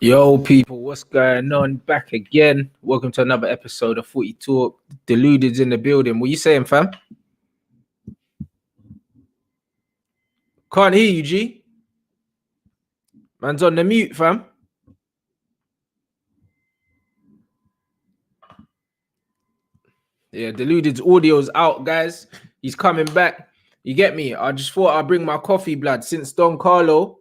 Yo, people, what's going on? Back again. Welcome to another episode of Footy Talk. Deluded's in the building. What you saying, fam? Can't hear you, G. Man's on the mute, fam. Yeah, Deluded's audio's out, guys. He's coming back. You get me? I just thought I'd bring my coffee, blood, since Don Carlo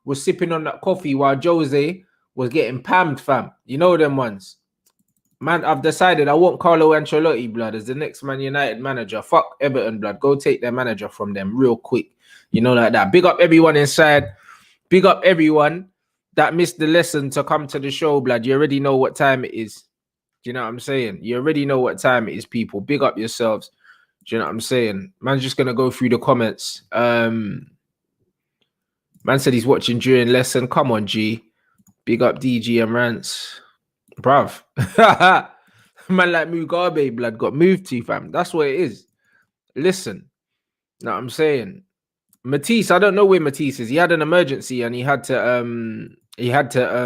was sipping on that coffee while Jose was getting pammed, fam. You know them ones. Man, I've decided I want Carlo Ancelotti, blood, as the next Man United manager. Fuck Everton, blood. Go take their manager from them real quick. You know, like that. Big up everyone inside. Big up everyone that missed the lesson to come to the show, blood. You already know what time it is. Do you know what I'm saying? You already know what time it is, people. Big up yourselves. Do you know what I'm saying? Man's just going to go through the comments. Man said he's watching during lesson. Come on, G. Big up DG and Rants. Bruv. Man like Mugabe, blood, got moved to, fam. That's what it is. Listen. Know what I'm saying? Matisse, I don't know where Matisse is. He had an emergency and he had to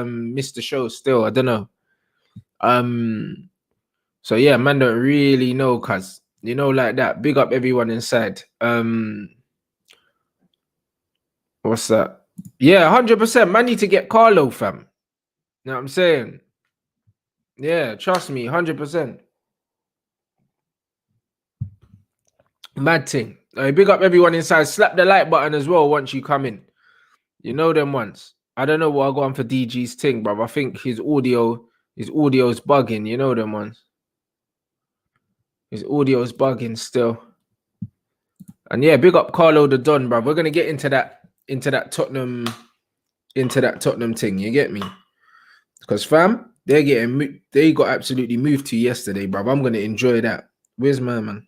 miss the show still. I don't know. So yeah, man don't really know, cuz, you know, like that. Big up everyone inside. What's that? Yeah, 100%. Man need to get Carlo, fam. You know what I'm saying? Yeah, trust me, 100%. Mad thing. Big up everyone inside. Slap the like button as well once you come in. You know them ones. I don't know what I got on for DG's thing, bro. I think his audio's bugging. You know them ones. His audio's bugging still. And yeah, big up Carlo the Don, bro. We're gonna get into that Tottenham thing. You get me? Because fam, they got absolutely moved to yesterday, bro. I'm gonna enjoy that. Where's my man?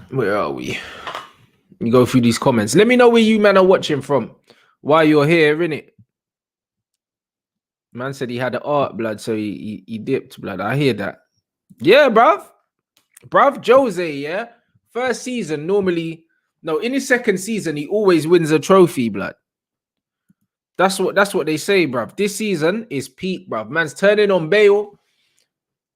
Where are we? You go through these comments. Let me know where you man are watching from while you're here, innit? Man said he had an art, blood, so he dipped, blood. I hear that. Yeah, bruv. Bruv, Jose, yeah. First season, normally, no, in his second season, he always wins a trophy, blood. That's what they say, bruv. This season is peak, bruv. Man's turning on Bale. You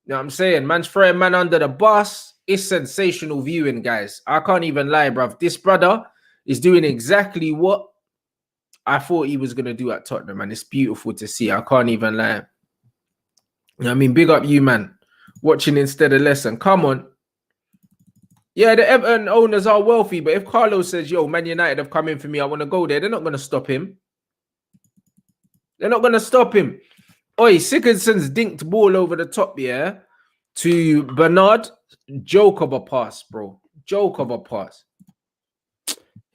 know what I'm saying? Man's throwing man under the bus. It's sensational viewing, guys. I can't even lie, bruv. This brother is doing exactly what I thought he was going to do at Tottenham, and it's beautiful to see. I can't even lie. You know what I mean? Big up you, man. Watching instead of lesson. Come on. Yeah, the Everton owners are wealthy, but if Carlos says, yo, Man United have come in for me, I want to go there, they're not going to stop him. They're not going to stop him. Oi, Sigurdsson's dinked ball over the top, yeah, to Bernard. Joke of a pass, bro. Joke of a pass.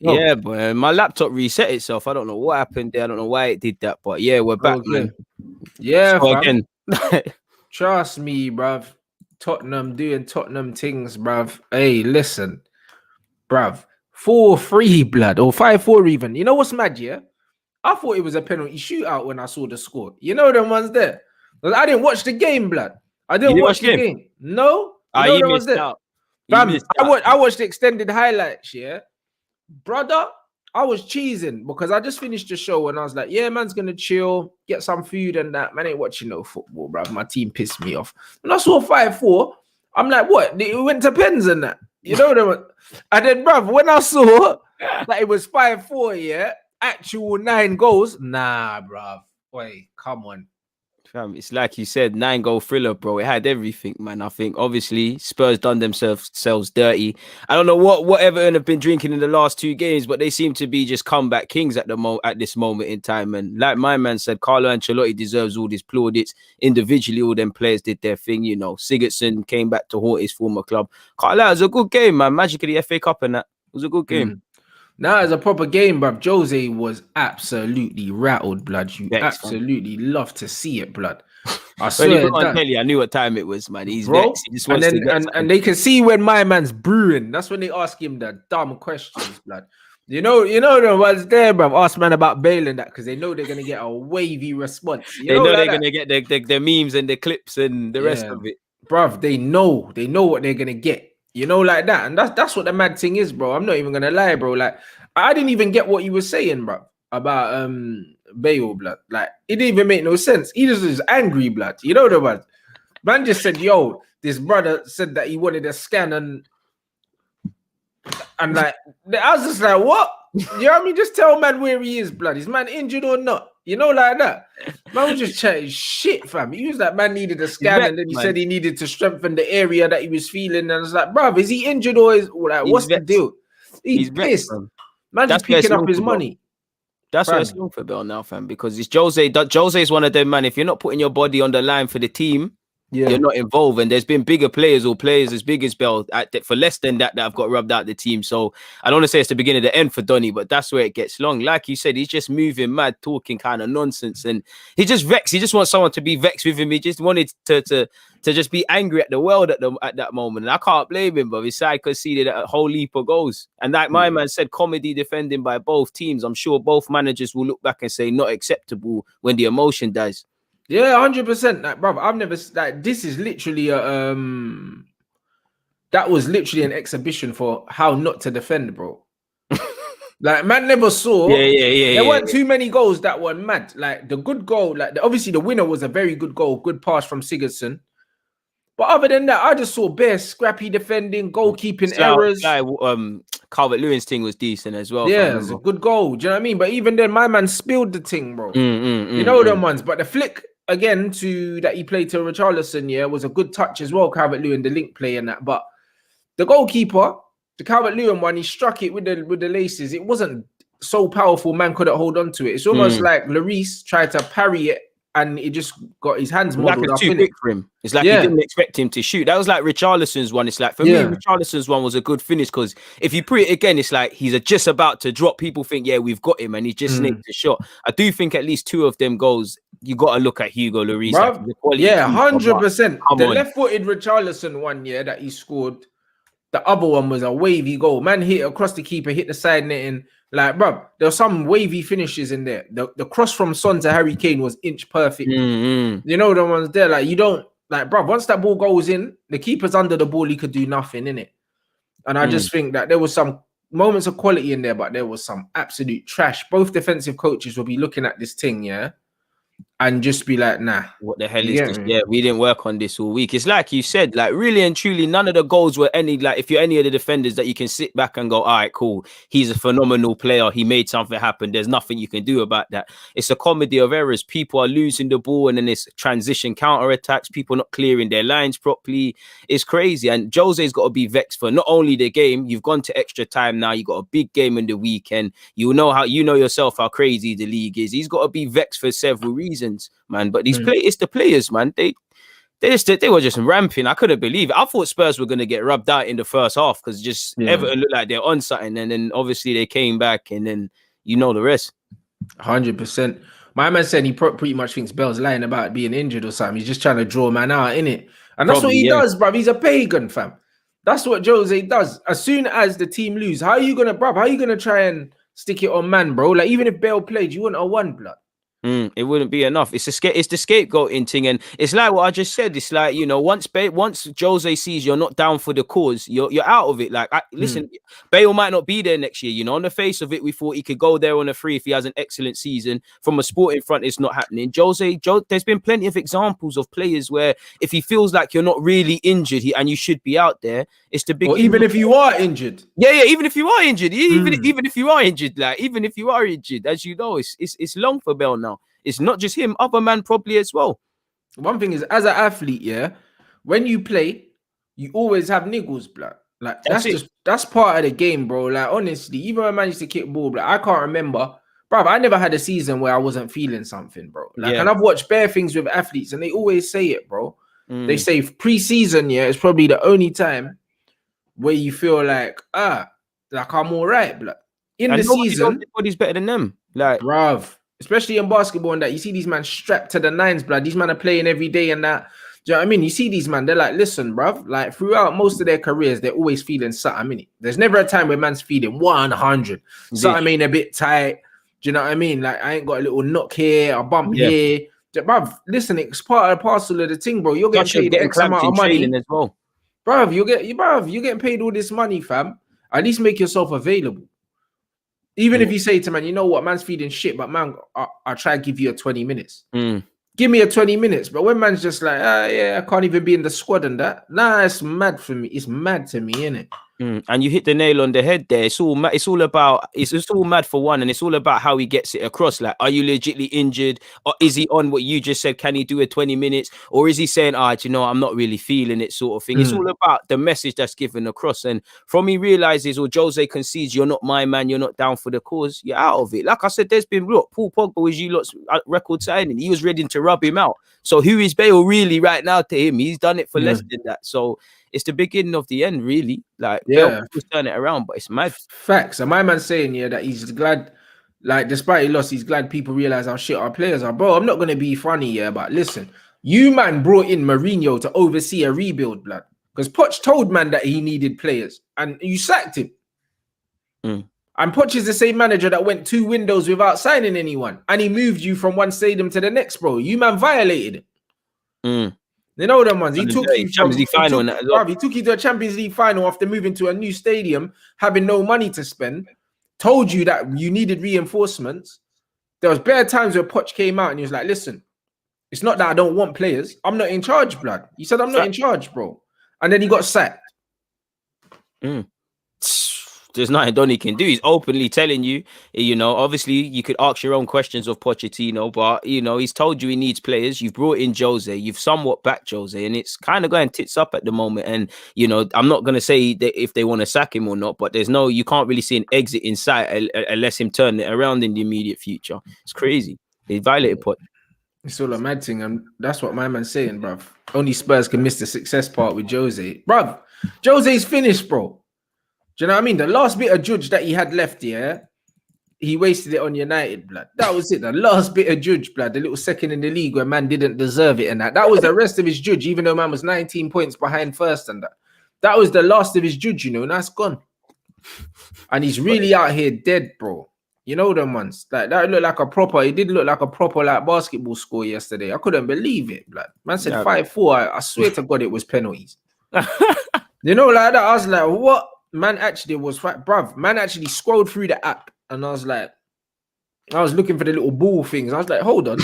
Oh. Yeah, but my laptop reset itself. I don't know what happened there. I don't know why it did that, but yeah, we're back, man. Yeah, so again. Trust me, bruv. Tottenham doing Tottenham things, bruv. Hey, listen, bruv. 4-3, blood, or 5-4 even. You know what's mad, yeah? I thought it was a penalty shootout when I saw the score. You know them ones there. I didn't watch the game, blood. I didn't watch the game. No? You know missed out. Fam, I watched the extended highlights, yeah? Brother, I was cheesing because I just finished the show and I was like, yeah, man's gonna chill, get some food and that. Man ain't watching no football, bro. My team pissed me off. When I saw 5-4, I'm like, what? It went to pens and that. You know them. And then, bruv, when I saw that it was 5-4, yeah, actual 9 goals, nah, bruv. Wait, come on. Fam, it's like you said, 9-goal thriller, bro. It had everything, man. I think obviously Spurs done themselves dirty. I don't know what Everton have been drinking in the last 2 games, but they seem to be just comeback kings at this moment in time. And like my man said, Carlo Ancelotti deserves all these plaudits. Individually, all them players did their thing. You know, Sigurdsson came back to haunt his former club. Carlo, it was a good game, man. Magically, FA Cup and that. It was a good game. Nah, it's a proper game, bruv. Jose was absolutely rattled, blood. You absolutely love to see it, blood. I swear. I knew what time it was, man. He's vexed. He just wants and they can see when my man's brewing. That's when they ask him the dumb questions, blood. You know the ones there, bruv. Ask man about Bale and that because they know they're gonna get a wavy response. They know they're gonna get the memes and the clips and the rest of it. bruv, they know what they're gonna get. You know, like that. And that's what the mad thing is, bro. I'm not even gonna lie, bro. Like, I didn't even get what you were saying, bro, about Bale, blood. Like, it didn't even make no sense. He just was angry, blood. You know the one. Man just said, yo, this brother said that he wanted a scan and like, I was just like, what? You know what I mean? Just tell man where he is, blood. Is man injured or not? You know, like that. Man was just chatting shit, fam. He was like, man needed a scan, and then he said he needed to strengthen the area that he was feeling. And I was like, bruv, is he injured or is like, what's the deal? He's pissed. Man just picking up his money. That's what it's long for Bell now, fam, because it's Jose. Jose is one of them, man. If you're not putting your body on the line for the team, you're not involved. And there's been bigger players or players as big as Bell for less than that have got rubbed out the team. So I don't want to say it's the beginning of the end for Donny, but that's where it gets long. Like you said, he's just moving mad, talking kind of nonsense, and he just vexed. He just wants someone to be vexed with him. He just wanted to just be angry at the world at that moment. And I can't blame him, but his side conceded a whole heap of goals. And like my man said, comedy defending by both teams. I'm sure both managers will look back and say not acceptable when the emotion dies. Yeah, 100%. Like, bro, I've never like this is literally a that was literally an exhibition for how not to defend, bro. Like, man never saw. There weren't too many goals that were mad. Like the good goal, like obviously the winner was a very good goal, good pass from Sigurdsson. But other than that, I just saw bare scrappy defending, goalkeeping errors. Calvert-Lewin's thing was decent as well. Yeah, it's a good goal. Do you know what I mean? But even then, my man spilled the thing, bro. You know them ones. But the flick again that he played to Richarlison, was a good touch as well. Calvert-Lewin, the link play and that. But the goalkeeper, the Calvert-Lewin one, he struck it with the laces. It wasn't so powerful, man couldn't hold on to it. It's almost like Lloris tried to parry it, and he just got his hands modelled up. Too quick for him. It's like he didn't expect him to shoot. That was like Richarlison's one. It's like, for me, Richarlison's one was a good finish, because if you put it again, it's like he's just about to drop. People think, yeah, we've got him, and he just snaked the shot. I do think at least two of them goals, you got to look at Hugo Lloris. Like, 100%. The left-footed Richarlison one, that he scored. The other one was a wavy goal. Man hit across the keeper, hit the side netting. Like, bro, there were some wavy finishes in there. The cross from Son to Harry Kane was inch perfect. You know the ones there. Like, you don't like, bro. Once that ball goes in, the keeper's under the ball. He could do nothing in it. And I just think that there was some moments of quality in there, but there was some absolute trash. Both defensive coaches will be looking at this thing, and just be like, nah, what the hell is this? Yeah, we didn't work on this all week. It's like you said, like, really and truly, none of the goals were any, like, if you're any of the defenders that you can sit back and go, all right, cool, he's a phenomenal player, he made something happen, there's nothing you can do about that. It's a comedy of errors. People are losing the ball, and then it's transition counter attacks, people not clearing their lines properly. It's crazy. And Jose's got to be vexed for not only the game, you've gone to extra time now, you got a big game in the weekend, you know yourself how crazy the league is. He's got to be vexed for several reasons, man. But these it's the players, man. They were just ramping. I couldn't believe it. I thought Spurs were going to get rubbed out in the first half, because Everton looked like they're on something, and then obviously they came back, and then you know the rest. 100%. My man said he pretty much thinks Bell's lying about being injured or something. He's just trying to draw man out, innit? And that's what he does, bruv. He's a pagan, fam. That's what Jose does. As soon as the team lose, how are you gonna try and stick it on man, bro? Like, even if Bale played, you wouldn't have won, blood. It wouldn't be enough. It's the scapegoating thing, and it's like what I just said. It's like, once Jose sees you're not down for the cause, you're out of it. Like, listen, Bale might not be there next year. On the face of it, we thought he could go there on a free if he has an excellent season. From a sporting front, it's not happening. Jose, there's been plenty of examples of players where if he feels like you're not really injured and you should be out there, it's the big. Or even if you are injured, even if you are injured, even if you are injured, like, even if you are injured, as you know, it's long for Bale now. It's not just him, other man probably as well. One thing is, as an athlete, when you play, you always have niggles, blood. Like, that's part of the game, bro. Like, honestly, even when I managed to kick ball, like, I can't remember, bro. I never had a season where I wasn't feeling something, bro. Like, and I've watched bare things with athletes, and they always say it, bro. They say pre-season, it's probably the only time where you feel like I'm all right, blood. In the season, everybody's better than them, like, bruv. Especially in basketball and that, you see these men strapped to the nines, blood. These men are playing every day and that. Do you know what I mean? You see these men, they're like, listen, bruv, like, throughout most of their careers, they're always feeling something. There's never a time where man's feeling 100. Something ain't a bit tight. Do you know what I mean? Like, I ain't got a little knock here, a bump here. Bruv, listen, it's part and parcel of the thing, bro. You're getting Touch paid getting X clamped amount in of money. training as well. Bruv, you're getting paid all this money, fam. At least make yourself available. Even if you say to man, you know what, man's feeding shit, but man, I'll try to give you a 20 minutes. Give me a 20 minutes. But when man's just like, yeah, I can't even be in the squad and that. Nah, it's mad for me. It's mad to me, innit? And you hit the nail on the head there. It's all about it's all mad for one, and it's all about how he gets it across. Like, are you legitly injured, or is he on what you just said? Can he do a 20 minutes, or is he saying, you know, I'm not really feeling it, sort of thing? It's all about the message that's given across. And from he realizes, or Jose concedes, you're not my man, you're not down for the cause, you're out of it. Like I said, there's been Paul Pogba was you lot's record signing. He was ready to rub him out. So who is Bale really right now to him? He's done it for less than that. So it's the beginning of the end, really. Like, Bale will turn it around, but it's mad. Facts. And my man's saying, that he's glad, like, despite he lost, he's glad people realize how shit our players are. Bro, I'm not going to be funny, but listen, you, man, brought in Mourinho to oversee a rebuild, blood. Because Poch told man that he needed players, and you sacked him. And Poch is the same manager that went 2 windows without signing anyone, and he moved you from one stadium to the next, bro. You, man, violated it. You know them ones. He took you to a Champions League final after moving to a new stadium, having no money to spend. Told you that you needed reinforcements. There was bare times where Poch came out and he was like, "Listen, it's not that I don't want players. I'm not in charge, blood." He said, "I'm not in charge, bro." And then he got sacked. There's nothing Donny can do. He's openly telling you, you know, obviously you could ask your own questions of Pochettino, but, you know, he's told you he needs players. You've brought in Jose. You've somewhat backed Jose, and it's kind of going tits up at the moment. And, you know, I'm not going to say that if they want to sack him or not, but you can't really see an exit in sight unless him turn it around in the immediate future. It's crazy. They violated Poch. It's all a mad thing, and that's what my man's saying, bruv. Only Spurs can miss the success part with Jose. Bruv, Jose's finished, bro. Do you know what I mean? The last bit of judge that he had left, he wasted it on United, blood. That was it. The last bit of judge, blood. The little second in the league where man didn't deserve it and that. That was the rest of his judge, even though man was 19 points behind first and that. That was the last of his judge, you know, and that's gone. And he's really out here dead, bro. You know them ones. Like, that looked like a proper, it did look like a proper, like, basketball score yesterday. I couldn't believe it, blood. Man said 5-4. I swear to God it was penalties. You know, like that. I was like, what? Man actually was, bruv, man actually scrolled through the app and I was looking for the little ball things. I was like, hold on.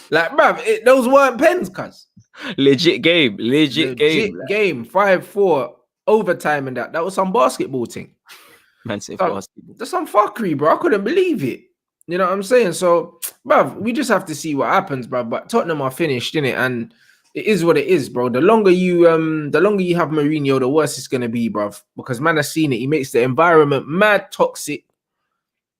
Like, bruv, those weren't pens, cuz. Legit game. 5-4, overtime and that. That was some basketball thing. Man said basketball. That's some fuckery, bro. I couldn't believe it. You know what I'm saying? So, bruv, we just have to see what happens, bruv. But Tottenham are finished, innit? And it is what it is, bro. The longer you have Mourinho, the worse it's gonna be, bruv. Because man has seen it. He makes the environment mad toxic.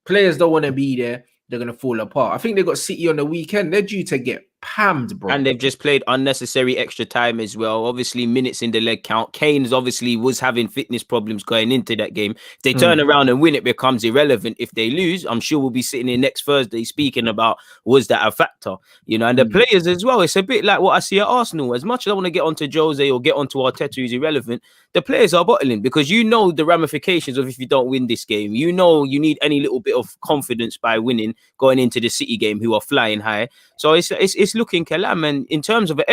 Players don't want to be there. They're gonna fall apart. I think they got City on the weekend. They're due to get pammed, bro. And they've just played unnecessary extra time as well. Obviously, minutes in the leg count. Kane's obviously was having fitness problems going into that game. If they turn around and win, it becomes irrelevant. If they lose, I'm sure we'll be sitting here next Thursday speaking about, was that a factor? You know, and the players as well. It's a bit like what I see at Arsenal. As much as I want to get onto Jose or get onto Arteta, who's irrelevant, the players are bottling because you know the ramifications of if you don't win this game. You know you need any little bit of confidence by winning going into the City game, who are flying high. So it's looking Kalam, and in terms of an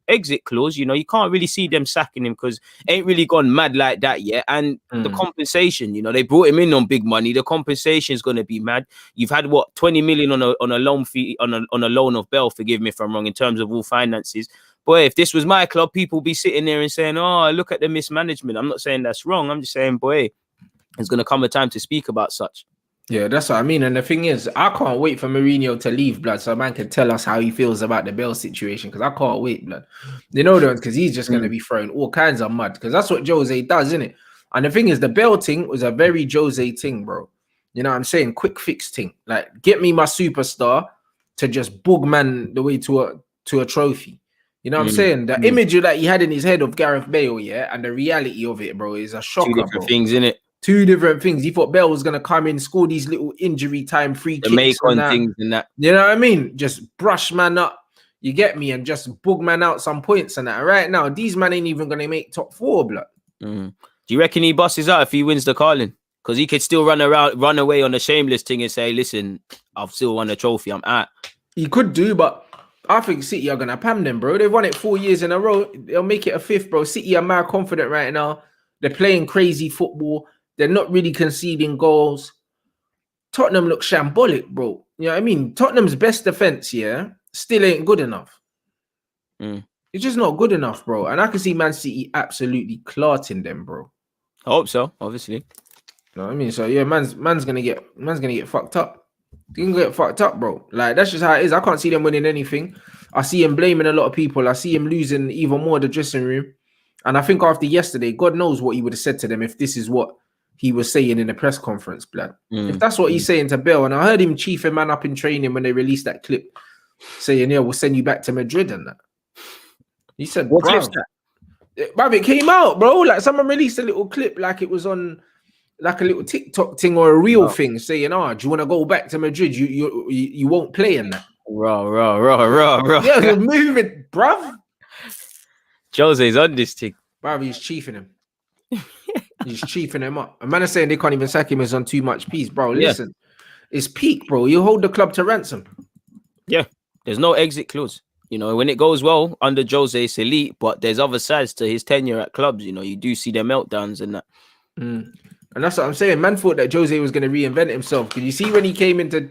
exit clause, you know, you can't really see them sacking him because ain't really gone mad like that yet. And the compensation, you know, they brought him in on big money. The compensation is going to be mad. You've had 20 million on a loan fee on a loan of Bale. Forgive me if I'm wrong in terms of all finances. Boy, if this was my club, people be sitting there and saying, "Oh, look at the mismanagement." I'm not saying that's wrong. I'm just saying, boy, there's going to come a time to speak about such. Yeah, that's what I mean. And the thing is, I can't wait for Mourinho to leave, blood, so man can tell us how he feels about the Bale situation, because I can't wait, blood. You know, because he's just going to be throwing all kinds of mud, because that's what Jose does, isn't it? And the thing is, the Bale thing was a very Jose thing, bro. You know what I'm saying? Quick fix thing. Like, get me my superstar to just bug man the way to a trophy. You know what I'm saying? The image that he had in his head of Gareth Bale, and the reality of it, bro, is a shocker, Two different things, innit? Two different things. He thought Bale was going to come in, score these little injury time free kicks. Make on things and that. You know what I mean? Just brush man up. You get me? And just bug man out some points and that. Right now, these man ain't even going to make top 4, blood. Do you reckon he busts out if he wins the Carling? Because he could still run away on a shameless thing and say, listen, I've still won a trophy. I'm out. He could do, but I think City are gonna pam them, bro. They've won it 4 years in a row. They'll make it a fifth, bro. City are mad confident right now. They're playing crazy football. They're not really conceding goals. Tottenham look shambolic, bro. You know what I mean? Tottenham's best defense, yeah, still ain't good enough. It's just not good enough, bro. And I can see Man City absolutely clarting them, bro. I hope so, obviously. You know what I mean? So yeah, man's gonna get fucked up. They can get fucked up, bro. Like, that's just how it is. I can't see them winning anything. I see him blaming a lot of people. I see him losing even more the dressing room. And I think after yesterday, God knows what he would have said to them if this is what he was saying in the press conference, blood. If that's what he's saying to Bale, and I heard him chiefing man up in training when they released that clip saying, yeah, we'll send you back to Madrid and that. He said, What bro, clip's that? Bruv, it came out, bro. Like, someone released a little clip like it was on like a little TikTok thing or a real thing saying, do you want to go back to Madrid? You won't play in that. Raw. Yeah, move it, bruv. Jose's on this thing. Bruv, he's chiefing him. He's chiefing him up. A man is saying they can't even sack him. He's on too much peace, bro. Listen, it's peak, bro. You hold the club to ransom. Yeah, there's no exit clause. You know, when it goes well under Jose, it's elite, but there's other sides to his tenure at clubs. You know, you do see their meltdowns and that. And that's what I'm saying. Man thought that Jose was going to reinvent himself. Because you see when he came into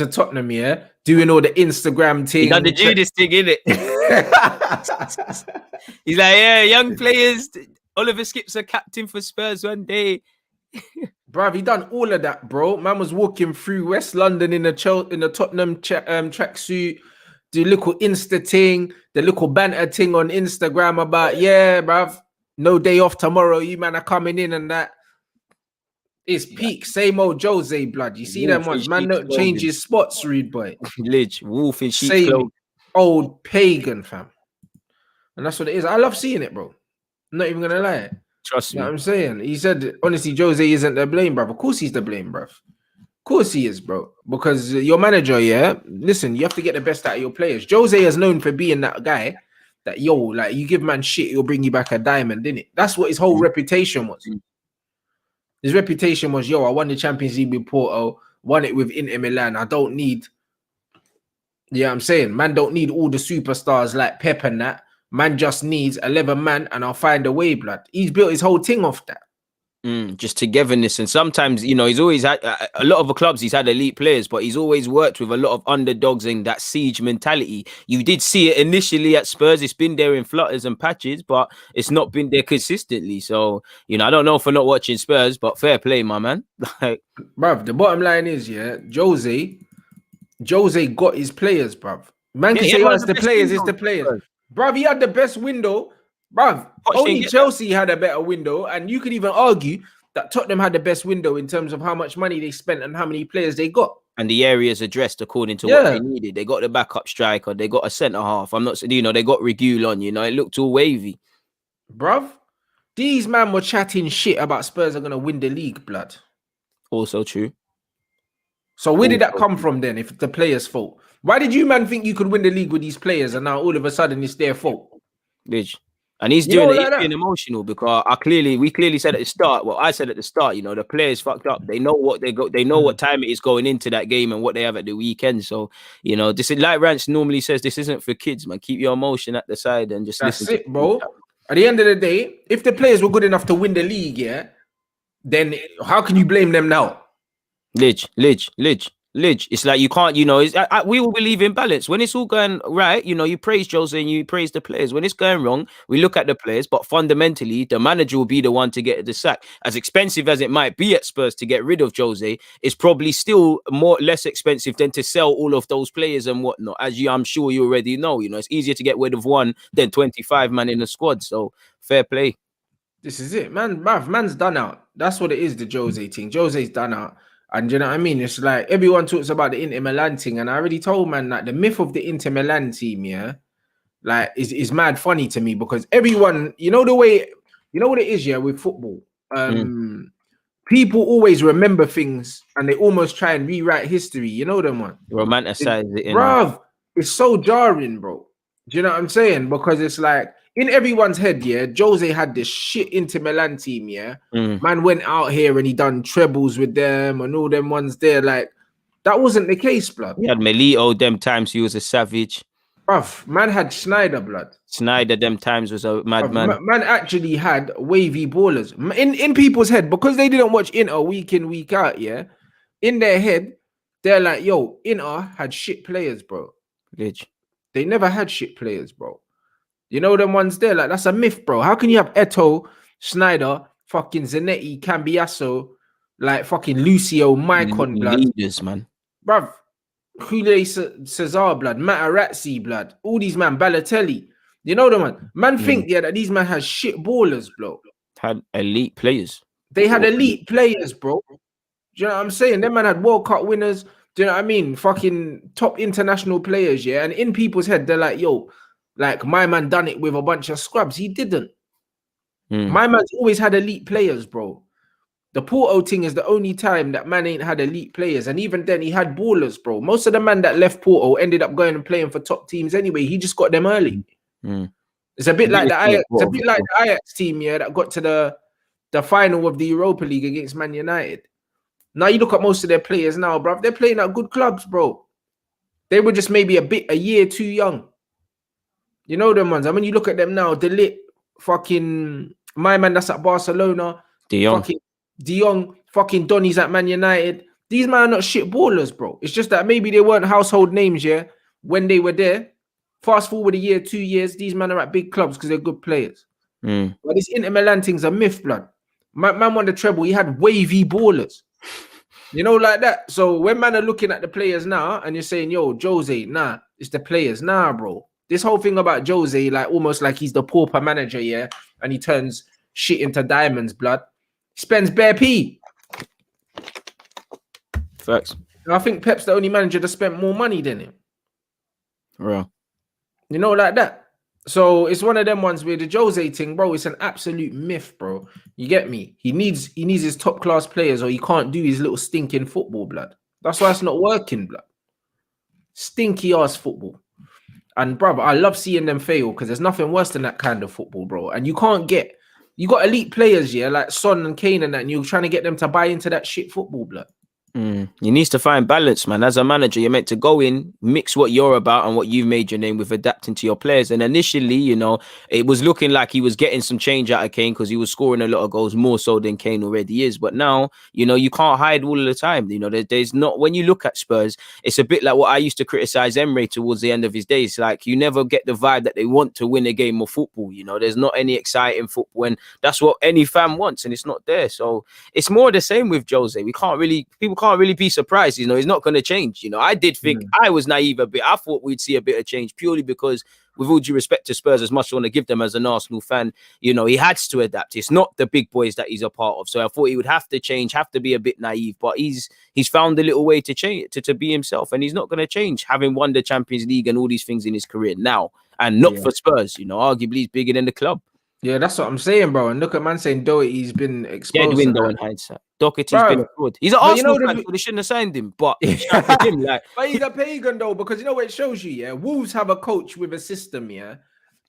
Tottenham, yeah, doing all the Instagram thing. He done the Judas thing, innit? He's like, yeah, young players. Oliver Skip's a captain for Spurs one day. Bruv, he done all of that, bro. Man was walking through West London in the Tottenham tracksuit, the little Insta thing, the little banter thing on Instagram about, yeah, bruv, no day off tomorrow. You man are coming in and that. It's peak, same old Jose, blood. You see them ones, man. Don't change his spots, rude boy. Lidge, wolf in sheep's clothing. Old pagan, fam. And that's what it is. I love seeing it, bro. I'm not even gonna lie. Trust me. You know what I'm saying? He said, honestly, Jose isn't the blame, bruv. Of course he's the blame, bruv. Of course he is, bro. Because your manager, yeah, listen, you have to get the best out of your players. Jose is known for being that guy that, yo, like, you give man shit, he'll bring you back a diamond, didn't it? That's what his whole reputation was. His reputation was, yo, I won the Champions League with Porto, won it with Inter Milan. I don't need, yeah, I'm saying, man don't need all the superstars like Pep and that. Man just needs 11 man and I'll find a way, blood. He's built his whole thing off that. Just togetherness. And sometimes, you know, he's always had a lot of the clubs, he's had elite players, but he's always worked with a lot of underdogs and that siege mentality. You did see it initially at Spurs. It's been there in flutters and patches, but it's not been there consistently. So, you know, I don't know for not watching Spurs, but fair play, my man. Bruv, the bottom line is, yeah, Jose got his players, bruv. Man can say, it's the players, it's the players. Bruv, he had the best window. Bruv, only Chelsea had a better window, and you could even argue that Tottenham had the best window in terms of how much money they spent and how many players they got. And the areas addressed according to what they needed. They got the backup striker, they got a centre half. I'm not, you know, they got Reguilon, you know, it looked all wavy. Bruv, these man were chatting shit about Spurs are going to win the league, blood. Also true. So where did that come from then, if it's the players' fault? Why did you man think you could win the league with these players and now all of a sudden it's their fault? Bitch. And he's doing it, he's being emotional because we clearly said at the start, well, I said at the start, you know, the players fucked up. They know what they got, they know what time it is going into that game and what they have at the weekend. So, you know, this is like Rants normally says, this isn't for kids, man. Keep your emotion at the side and just listen. That's it, bro. At the end of the day, if the players were good enough to win the league, yeah, then how can you blame them now? Lidge. It's like you can't, you know, we will believe in balance. When it's all going right, you know, you praise Jose and you praise the players. When it's going wrong, we look at the players, but fundamentally, the manager will be the one to get the sack. As expensive as it might be at Spurs to get rid of Jose, it's probably still less expensive than to sell all of those players and whatnot. As I'm sure you already know, you know, it's easier to get rid of one than 25 man in the squad. So fair play. This is it, man. Man's done out. That's what it is, the Jose thing. Jose's done out. And you know what I mean? It's like everyone talks about the Inter Milan thing, and I already told man that the myth of the Inter Milan team, yeah, like is mad funny to me because everyone, you know the way, you know what it is, yeah, with football. People always remember things and they almost try and rewrite history. You know them one. Romanticize it, bruv. It's so jarring, bro. Do you know what I'm saying? Because it's like in everyone's head, yeah, Jose had this shit Inter Milan team, yeah. Man went out here and he done trebles with them and all them ones there. Like, that wasn't the case, blood. He had Melito them times, he was a savage. Bruv, man had Schneider, blood. Snyder them times was a madman. Man actually had wavy ballers in people's head because they didn't watch Inter week in, week out. Yeah, in their head, they're like, yo, Inter had shit players, bro. Glitch. They never had shit players, bro. You know them ones there, like that's a myth, bro. How can you have Eto'o, Schneider, fucking Zanetti, Cambiasso, like fucking Lucio, Maicon, blood, Leaders, man. bruv. Julio Cesar, blood, Materazzi, blood, all these man, Balotelli. You know them, man. Man think that these man has shit ballers, bro. Had elite players. They had elite players, bro. Do you know what I'm saying? Them man had World Cup winners. Do you know what I mean? Fucking top international players, yeah. And in people's head, they're like, yo, like my man done it with a bunch of scrubs. He didn't. My man's always had elite players, bro. The Porto thing is the only time that man ain't had elite players. And even then, he had ballers, bro. Most of the man that left Porto ended up going and playing for top teams anyway. He just got them early. It's a bit like the Ajax, it's a bit like the Ajax team, yeah, that got to the final of the Europa League against Man United. Now you look at most of their players now, bro. They're playing at good clubs, bro. They were just maybe a year too young. You know them ones. I mean, you look at them now, Deluded, fucking my man that's at Barcelona, fucking De Jong, fucking Donny's at Man United. These men are not shit ballers, bro. It's just that maybe they weren't household names, yeah, when they were there. Fast forward a year, 2 years, these men are at big clubs because they're good players. But this Inter Milan thing's a myth, blood. Man won the treble. He had wavy ballers. You know, like that. So when man are looking at the players now and you're saying, yo, Jose, nah, it's the players. Nah, bro. This whole thing about Jose, like almost like he's the pauper manager, yeah, and he turns shit into diamonds, blood. He spends bare P. Facts. And I think Pep's the only manager that spent more money than him. Real. You know, like that. So it's one of them ones where the Jose thing, bro, it's an absolute myth, bro. You get me? He needs his top class players, or he can't do his little stinking football, blood. That's why it's not working, blood. Stinky ass football. And brother, I love seeing them fail because there's nothing worse than that kind of football, bro. And you got elite players, yeah, like Son and Kane and that, and you're trying to get them to buy into that shit football, blood. You need to find balance, man. As a manager, you're meant to go in, mix what you're about and what you've made your name with, adapting to your players. And initially, you know, it was looking like he was getting some change out of Kane because he was scoring a lot of goals, more so than Kane already is. But now, you know, you can't hide all of the time. You know, there's not, when you look at Spurs, it's a bit like what I used to criticize Emre towards the end of his days. Like, you never get the vibe that they want to win a game of football. You know, there's not any exciting football, and that's what any fan wants, and it's not there. So it's more the same with Jose. People can't really be surprised. You know, he's not going to change. You know, I did think I was naive a bit. I thought we'd see a bit of change purely because, with all due respect to Spurs, as much as I want to give them as an Arsenal fan, you know, he has to adapt. It's not the big boys that he's a part of. So I thought he would have to change, have to be a bit naive. But he's found a little way to change, to be himself, and he's not going to change, having won the Champions League and all these things in his career now, and not for Spurs. You know, arguably he's bigger than the club. Yeah, that's what I'm saying, bro. And look at man saying Doherty's been exposed. Dead window in hindsight. Doherty's been good. He's an Arsenal fan, so they shouldn't have signed him. But him, like, but he's a pagan though, because you know what it shows you. Yeah, Wolves have a coach with a system. Yeah,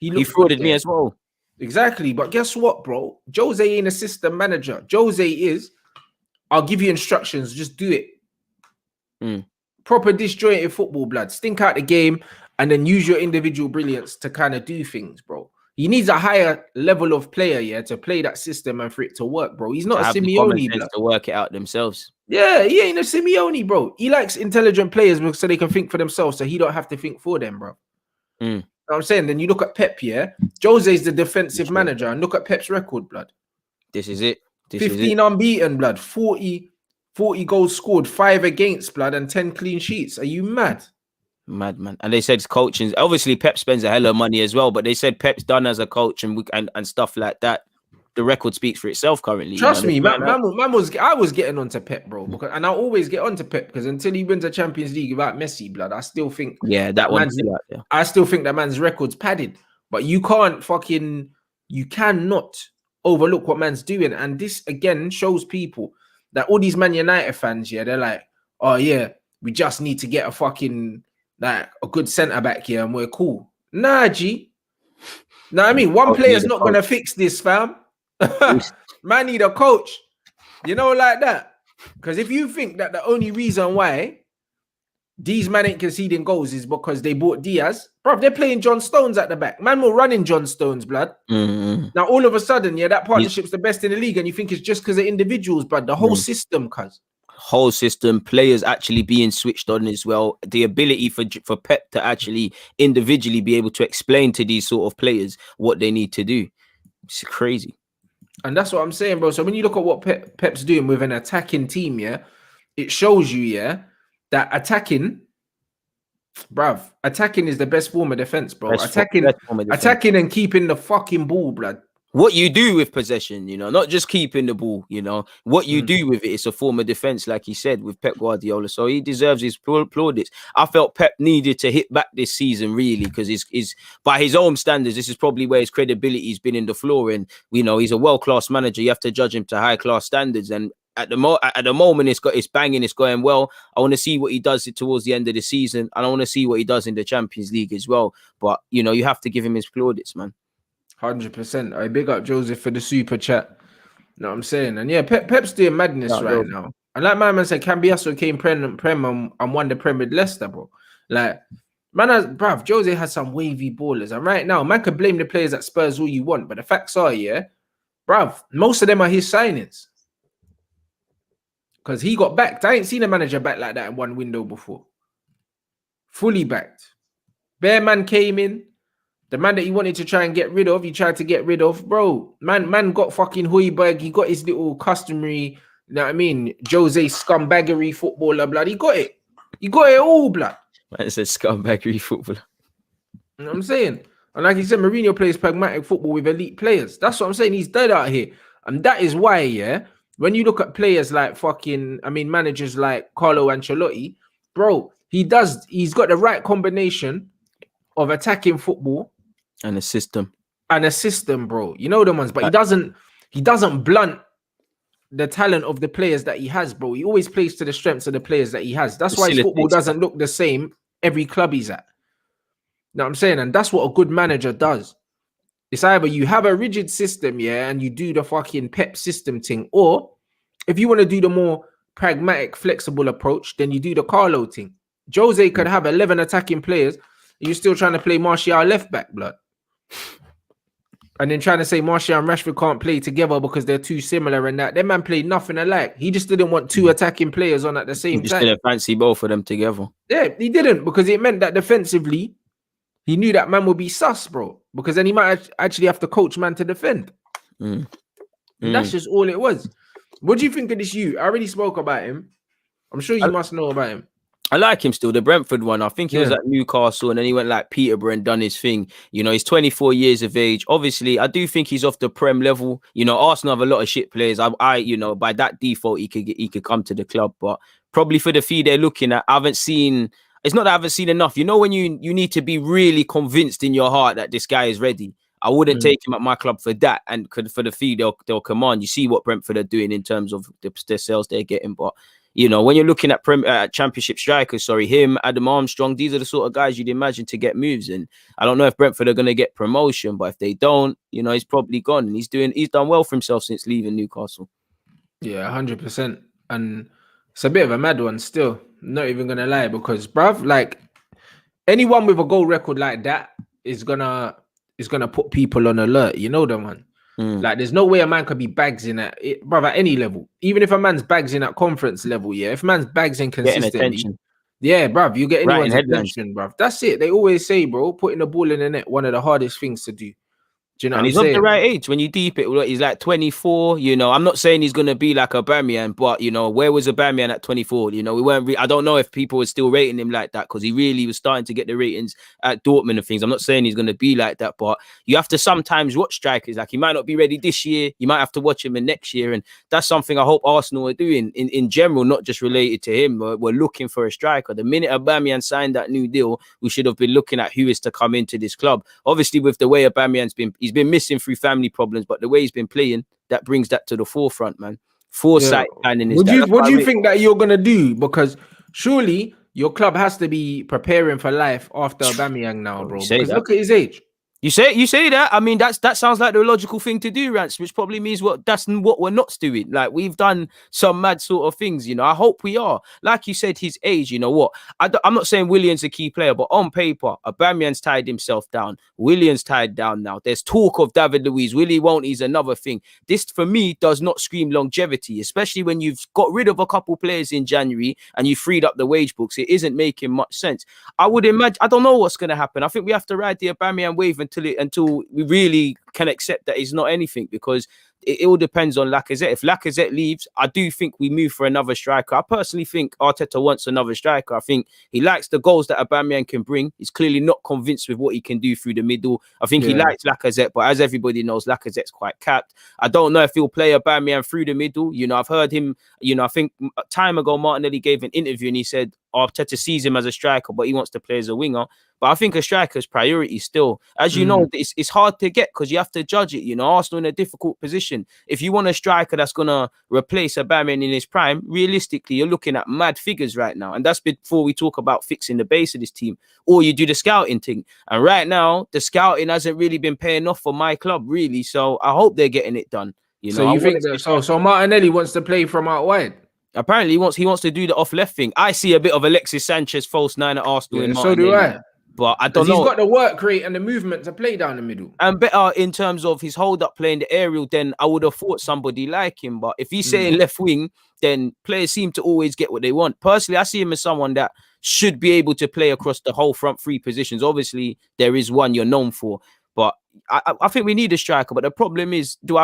he frauded me as well. Exactly, but guess what, bro? Jose ain't a system manager. Jose is, I'll give you instructions, just do it. Proper disjointed football, blood. Stink out the game and then use your individual brilliance to kind of do things, bro. He needs a higher level of player, yeah, to play that system and for it to work, bro. He's not a Simeone, blood. To work it out themselves. Yeah, he ain't a Simeone, bro. He likes intelligent players so they can think for themselves, so he don't have to think for them, bro. You know what I'm saying? Then you look at Pep, yeah. Jose's the defensive manager, and look at Pep's record, blood. This is it. 15 unbeaten, blood. 40 goals scored, 5 against, blood, and 10 clean sheets. Are you mad? Madman. And they said coaching. Obviously, Pep spends a hell of money as well, but they said Pep's done as a coach and stuff like that. The record speaks for itself currently. Trust me, I was getting onto Pep, bro, and I always get onto Pep because until he wins a Champions League without Messi, blood, I still think I still think that man's record's padded. But you cannot overlook what man's doing, and this again shows people that all these Man United fans, yeah, they're like, oh yeah, we just need to get a fucking like a good centre back here and we're cool. Nah, G. Nah, I mean, one player's not gonna fix this, fam. Man need a coach. You know, like that. Because if you think that the only reason why these man ain't conceding goals is because they bought Diaz. Bro, they're playing John Stones at the back. Man will run in John Stones, blood. Now, all of a sudden, yeah, that partnership's the best in the league, and you think it's just because of individuals, but the whole system, cuz. Whole system, players actually being switched on as well. The ability for Pep to actually individually be able to explain to these sort of players what they need to do. It's crazy. And that's what I'm saying, bro. So when you look at what Pep's doing with an attacking team, yeah, it shows you, yeah, that attacking is the best form of defense, bro. Attacking and keeping the fucking ball, blood. What you do with possession, you know, not just keeping the ball, you know, what you do with it is a form of defense, like he said, with Pep Guardiola. So he deserves his plaudits. I felt Pep needed to hit back this season, really, because he's by his own standards, this is probably where his credibility's been in the floor. And, you know, he's a world-class manager. You have to judge him to high-class standards. And at the moment, it's banging, it's going well. I want to see what he does towards the end of the season. And I want to see what he does in the Champions League as well. But, you know, you have to give him his plaudits, man. 100%. I big up Joseph for the super chat. You know what I'm saying? And yeah, Pep's doing madness right now. And like my man said, Cambiasso came Prem and won the Prem with Leicester, bro. Like, bruv, Jose has some wavy ballers. And right now, man could blame the players at Spurs all you want. But the facts are, yeah, bruv, most of them are his signings. Because he got backed. I ain't seen a manager back like that in one window before. Fully backed. Bear man came in. The man that he wanted to try and get rid of, he tried to get rid of. Bro, man got fucking Højbjerg. He got his little customary, you know what I mean, Jose scumbaggery footballer, blood. He got it. He got it all, blood. Man, it's a scumbaggery footballer. You know what I'm saying? And like he said, Mourinho plays pragmatic football with elite players. That's what I'm saying. He's dead out here. And that is why, yeah, when you look at players like managers like Carlo Ancelotti, bro, he's got the right combination of attacking football and a system, bro. You know the ones, but he doesn't blunt the talent of the players that he has, bro. He always plays to the strengths of the players that he has. That's why his football doesn't look the same every club he's at. You know what I'm saying? And that's what a good manager does. It's either you have a rigid system, yeah, and you do the fucking Pep system thing, or if you want to do the more pragmatic, flexible approach, then you do the Carlo thing. Jose could have 11 attacking players, and you're still trying to play Martial left back, blood. And then trying to say Martial and Rashford can't play together because they're too similar and that. That man played nothing alike. He just didn't want two attacking players on at the same time. He just didn't fancy both of them together. Yeah, he didn't, because it meant that defensively, he knew that man would be sus, bro. Because then he might actually have to coach man to defend. That's just all it was. What do you think of this I already spoke about him. I'm sure you must know about him. I like him still, the Brentford one. I think he was at Newcastle and then he went like Peterborough and done his thing. You know, he's 24 years of age. Obviously, I do think he's off the Prem level. You know, Arsenal have a lot of shit players. You know, by that default, he could come to the club. But probably for the fee they're looking at, it's not that I haven't seen enough. You know, when you need to be really convinced in your heart that this guy is ready. I wouldn't take him at my club for that. And for the fee they'll command. You see what Brentford are doing in terms of the sales they're getting. But you know, when you're looking at Championship strikers, him, Adam Armstrong, these are the sort of guys you'd imagine to get moves. And I don't know if Brentford are going to get promotion, but if they don't, you know, he's probably gone. And he's done well for himself since leaving Newcastle. Yeah, 100%. And it's a bit of a mad one still. Not even going to lie, because, bruv, like, anyone with a goal record like that is gonna put people on alert. You know them, man. Like, there's no way a man could be bags in at it, bruv, at any level. Even if a man's bags in at conference level, yeah. If man's bags in consistently, yeah, bruv, you get anyone's attention, bruv. That's it. They always say, bro, putting the ball in the net, one of the hardest things to do. Do you know? And he's of the right age. When you deep it, he's like 24. You know, I'm not saying he's gonna be like Aubameyang, but you know, where was Aubameyang at 24? You know, we weren't. I don't know if people were still rating him like that because he really was starting to get the ratings at Dortmund and things. I'm not saying he's gonna be like that, but you have to sometimes watch strikers. Like, he might not be ready this year. You might have to watch him in next year, and that's something I hope Arsenal are doing in general, not just related to him. We're looking for a striker. The minute Aubameyang signed that new deal, we should have been looking at who is to come into this club. Obviously, with the way Aubameyang's he's been missing through family problems, but the way he's been playing, that brings that to the forefront, man. Foresight planning. What do you think that you're gonna do? Because surely your club has to be preparing for life after Aubameyang now, bro. Because look at his age. You say that. I mean, that sounds like the logical thing to do, Rants, which probably means that's what we're not doing. Like, we've done some mad sort of things, you know. I hope we are. Like you said, his age, you know what? I'm not saying Willian's a key player, but on paper, Aubameyang's tied himself down. Willian's tied down now. There's talk of David Luiz. Willie won't. He's another thing. This, for me, does not scream longevity, especially when you've got rid of a couple players in January and you freed up the wage books. It isn't making much sense. I would imagine. I don't know what's going to happen. I think we have to ride the Aubameyang wave until we really can accept that it's not anything, because it all depends on Lacazette. If Lacazette leaves, I do think we move for another striker. I personally think Arteta wants another striker. I think he likes the goals that Aubameyang can bring. He's clearly not convinced with what he can do through the middle. I think he likes Lacazette, but as everybody knows, Lacazette's quite capped. I don't know if he'll play Aubameyang through the middle. You know, I've heard him, you know, I think a time ago, Martinelli gave an interview and he said Arteta sees him as a striker, but he wants to play as a winger. But I think a striker's priority still. As you know, it's hard to get because you have to judge it. You know, Arsenal in a difficult position. If you want a striker that's going to replace Aubameyang in his prime, realistically, you're looking at mad figures right now. And that's before we talk about fixing the base of this team. Or you do the scouting thing. And right now, the scouting hasn't really been paying off for my club, really. So I hope they're getting it done. You know, so you think that, so Martinelli wants to play from out wide? Apparently, he wants to do the off left thing. I see a bit of Alexis Sanchez false nine at Arsenal in Martinelli. So do I. But I don't know. He's got the work rate and the movement to play down the middle. And better in terms of his hold up playing the aerial, then I would have thought somebody like him. But if he's saying left wing, then players seem to always get what they want. Personally, I see him as someone that should be able to play across the whole front three positions. Obviously, there is one you're known for. But I think we need a striker. But the problem is, do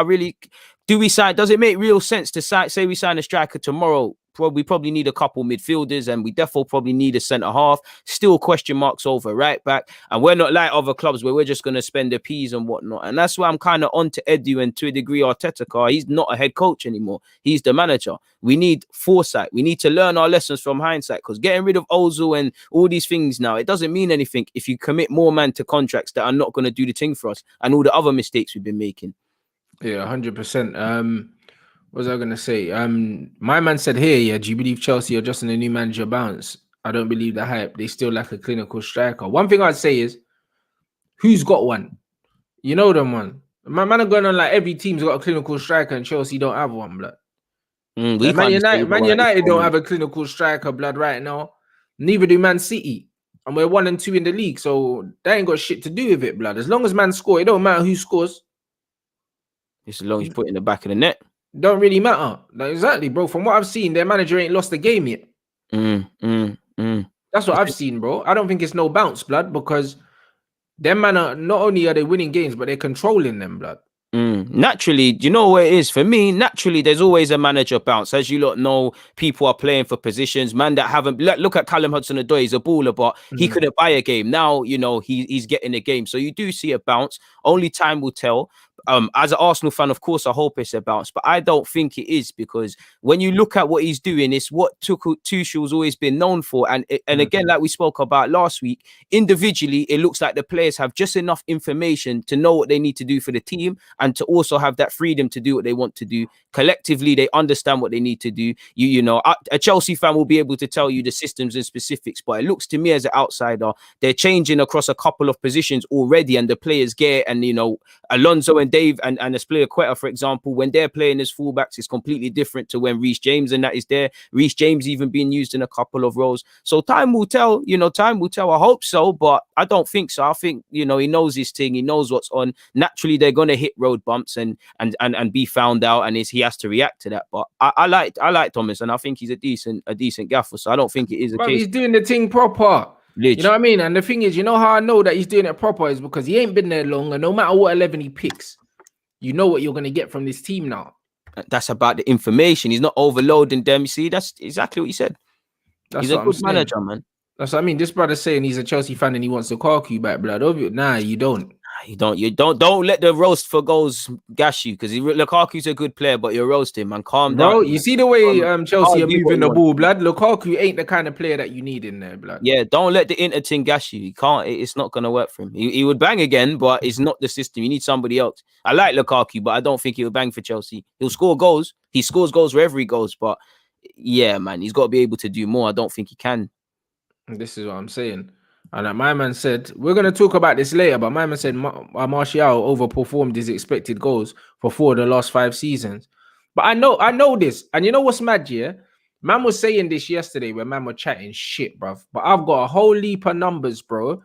we sign? Does it make real sense to say we sign a striker tomorrow? We probably need a couple midfielders, and we definitely probably need a centre half. Still question marks over right back, and we're not like other clubs where we're just going to spend the peas and whatnot. And that's why I'm kind of on to Edu and to a degree Arteta. He's not a head coach anymore. He's the manager. We need foresight. We need to learn our lessons from hindsight, because getting rid of Ozil and all these things now, it doesn't mean anything if you commit more man to contracts that are not going to do the thing for us and all the other mistakes we've been making. Yeah, 100%. What was I going to say? My man said here, yeah, do you believe Chelsea are just in a new manager bounce? I don't believe the hype. They still lack a clinical striker. One thing I'd say is, who's got one? You know them one. My man are going on like every team's got a clinical striker and Chelsea don't have one, blood. Man United don't have a clinical striker, blood, right now. Neither do Man City. And we're 1 and 2 in the league, so they ain't got shit to do with it, blood. As long as man score, it don't matter who scores. It's as long as you put it in the back of the net. Don't really matter. Like, exactly, bro. From what I've seen, their manager ain't lost a game yet. That's what I've seen, bro. I don't think it's no bounce, blood, because them man are not only are they winning games, but they're controlling them, blood. Naturally, do you know what it is? For me, naturally, there's always a manager bounce. As you lot know, people are playing for positions. Man that haven't... Look at Callum Hudson-Odoi. He's a baller, but he couldn't buy a game. Now, you know, he's getting a game. So you do see a bounce. Only time will tell. As an Arsenal fan, of course, I hope it's a bounce, but I don't think it is, because when you look at what he's doing, it's what Tuchel's always been known for. And again, like we spoke about last week, individually, it looks like the players have just enough information to know what they need to do for the team and to also have that freedom to do what they want to do. Collectively, they understand what they need to do. You know, a Chelsea fan will be able to tell you the systems and specifics, but it looks to me as an outsider, they're changing across a couple of positions already, and the players get, and you know, Alonso and Dave and Aspilicueta, for example, when they're playing as fullbacks, it's completely different to when Reece James and that is there. Reece James even being used in a couple of roles. So time will tell, you know, time will tell. I hope so, but I don't think so. I think, you know, he knows his thing. He knows what's on. Naturally, they're going to hit road bumps and be found out, and he has to react to that. But I like Thomas, and I think he's a decent gaffer. So I don't think it is a case. He's doing the thing proper. You know what I mean? And the thing is, you know how I know that he's doing it proper is because he ain't been there long, and no matter what 11 he picks, you know what you're going to get from this team now. That's about the information. He's not overloading them. You see, that's exactly what he said. He's a good manager, man. That's what I mean. This brother's saying he's a Chelsea fan and he wants Lukaku back, blood. Nah, you don't. You don't let the roast for goals gash you, because Lukaku's a good player, but you're roasting, man. Calm down. Bro, you see the way Chelsea are moving the ball, blood. Lukaku ain't the kind of player that you need in there, blood. Yeah, don't let the Inter thing gash you. He can't. It's not gonna work for him. He would bang again, but it's not the system. You need somebody else. I like Lukaku, but I don't think he'll bang for Chelsea. He'll score goals. He scores goals wherever he goes, but yeah, man, he's got to be able to do more. I don't think he can. This is what I'm saying. And my man said, we're going to talk about this later, but my man said Martial overperformed his expected goals for 4 of the last 5 seasons. But I know this. And you know what's mad, yeah? Man was saying this yesterday when man were chatting shit, bruv. But I've got a whole heap of numbers, bro,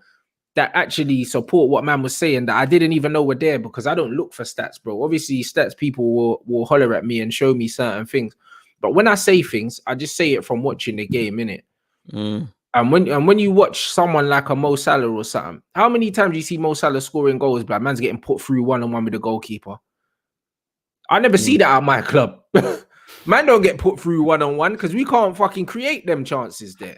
that actually support what man was saying that I didn't even know were there because I don't look for stats, bro. Obviously, stats people will holler at me and show me certain things. But when I say things, I just say it from watching the game, innit? And when you watch someone like a Mo Salah or something, how many times do you see Mo Salah scoring goals, but man's getting put through one-on-one with the goalkeeper? I never see that at my club. Man don't get put through one-on-one because we can't fucking create them chances there.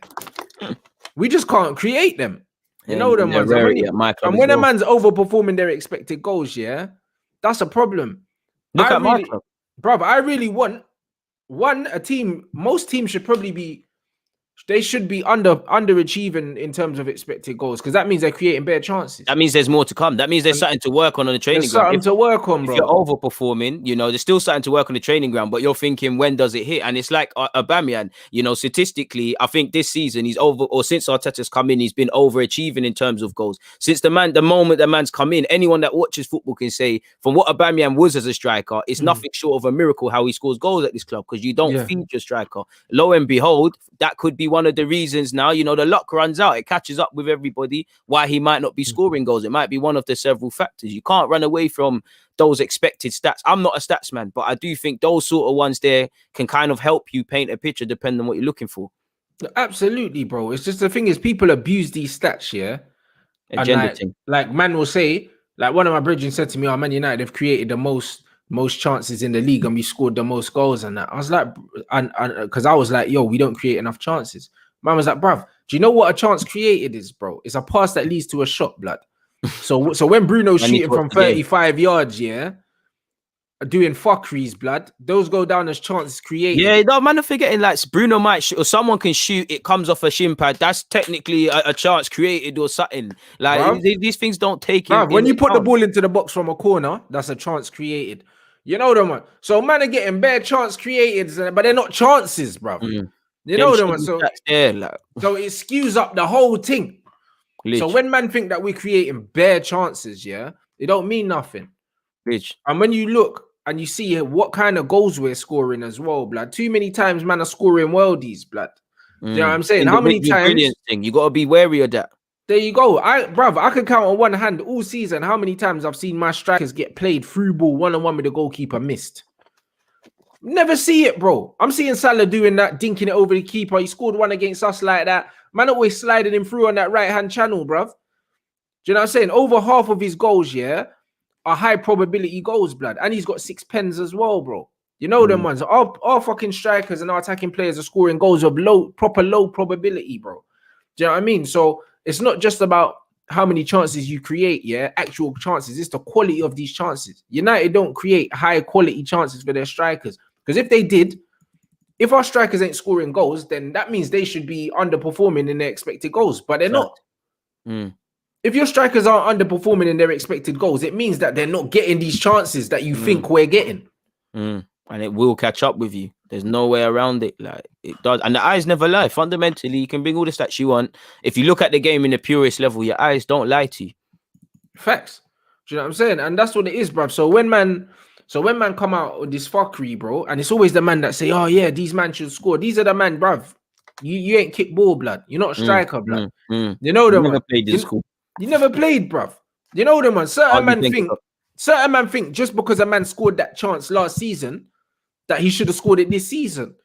We just can't create them. You know them ones. And when a man's overperforming their expected goals, yeah, that's a problem. Look at my club. Bruv, I really want a team. Most teams should probably be underachieving in terms of expected goals because that means they're creating better chances. That means there's more to come. That means there's something to work on the training ground. Something to work on, bro. If you're overperforming, you know, there's still something to work on the training ground, but you're thinking, when does it hit? And it's like Aubameyang, you know, statistically, I think this season he's since Arteta's come in, he's been overachieving in terms of goals. Since the moment the man's come in, anyone that watches football can say from what Aubameyang was as a striker, it's nothing short of a miracle how he scores goals at this club because you don't feed your striker. Lo and behold, that could be one of the reasons now, you know, the luck runs out. It catches up with everybody why he might not be scoring goals. It might be one of the several factors. You can't run away from those expected stats. I'm not a stats man, but I do think those sort of ones there can kind of help you paint a picture depending on what you're looking for. Absolutely, bro. It's just the thing is people abuse these stats, yeah? Agenda like man will say, like one of my brethren said to me, Man United have created the most chances in the league and we scored the most goals and that. I was like, and because I was like, yo, we don't create enough chances. Man was like, bruv, do you know what a chance created is, bro? It's a pass that leads to a shot, blood. So when Bruno's shooting from 35 yards, yeah, doing fuckeries, blood, those go down as chances created. Yeah, no, man, I'm forgetting like Bruno might shoot or someone can shoot, it comes off a shin pad. That's technically a chance created or something. Like these things don't take it. When you put the ball into the box from a corner, that's a chance created. You know them, man. So man are getting bare chance created, but they're not chances, bro. You know them, man. So it skews up the whole thing. So when man think that we're creating bare chances, yeah, it don't mean nothing. And when you look and you see what kind of goals we're scoring as well, blood. Too many times, man, are scoring worldies, blood. You know what I'm saying? How many times? You got to be wary of that. There you go. I can count on one hand all season how many times I've seen my strikers get played through ball one-on-one with the goalkeeper missed. Never see it, bro. I'm seeing Salah doing that, dinking it over the keeper. He scored one against us like that. Man always sliding him through on that right-hand channel, bruv. Do you know what I'm saying? Over half of his goals, yeah, are high probability goals, blood. And he's got 6 pens as well, bro. You know them ones. Our fucking strikers and our attacking players are scoring goals of proper low probability, bro. Do you know what I mean? So it's not just about how many chances you create, yeah, actual chances. It's the quality of these chances. United don't create high quality chances for their strikers. Because if they did, if our strikers ain't scoring goals, then that means they should be underperforming in their expected goals. But they're not. If your strikers are underperforming in their expected goals, it means that they're not getting these chances that you think we're getting. And it will catch up with you. There's no way around it. Like it does. And the eyes never lie. Fundamentally, you can bring all the stats you want. If you look at the game in the purest level, your eyes don't lie to you. Facts. Do you know what I'm saying? And that's what it is, bruv. So when man come out with this fuckery, bro, and it's always the man that say, oh yeah, these man should score. These are the man, bruv. You ain't kick ball, blood. You're not a striker, blood. You know them. Never played in school. You never played, bruv. You know them, man. Certain man think just because a man scored that chance last season that he should have scored it this season.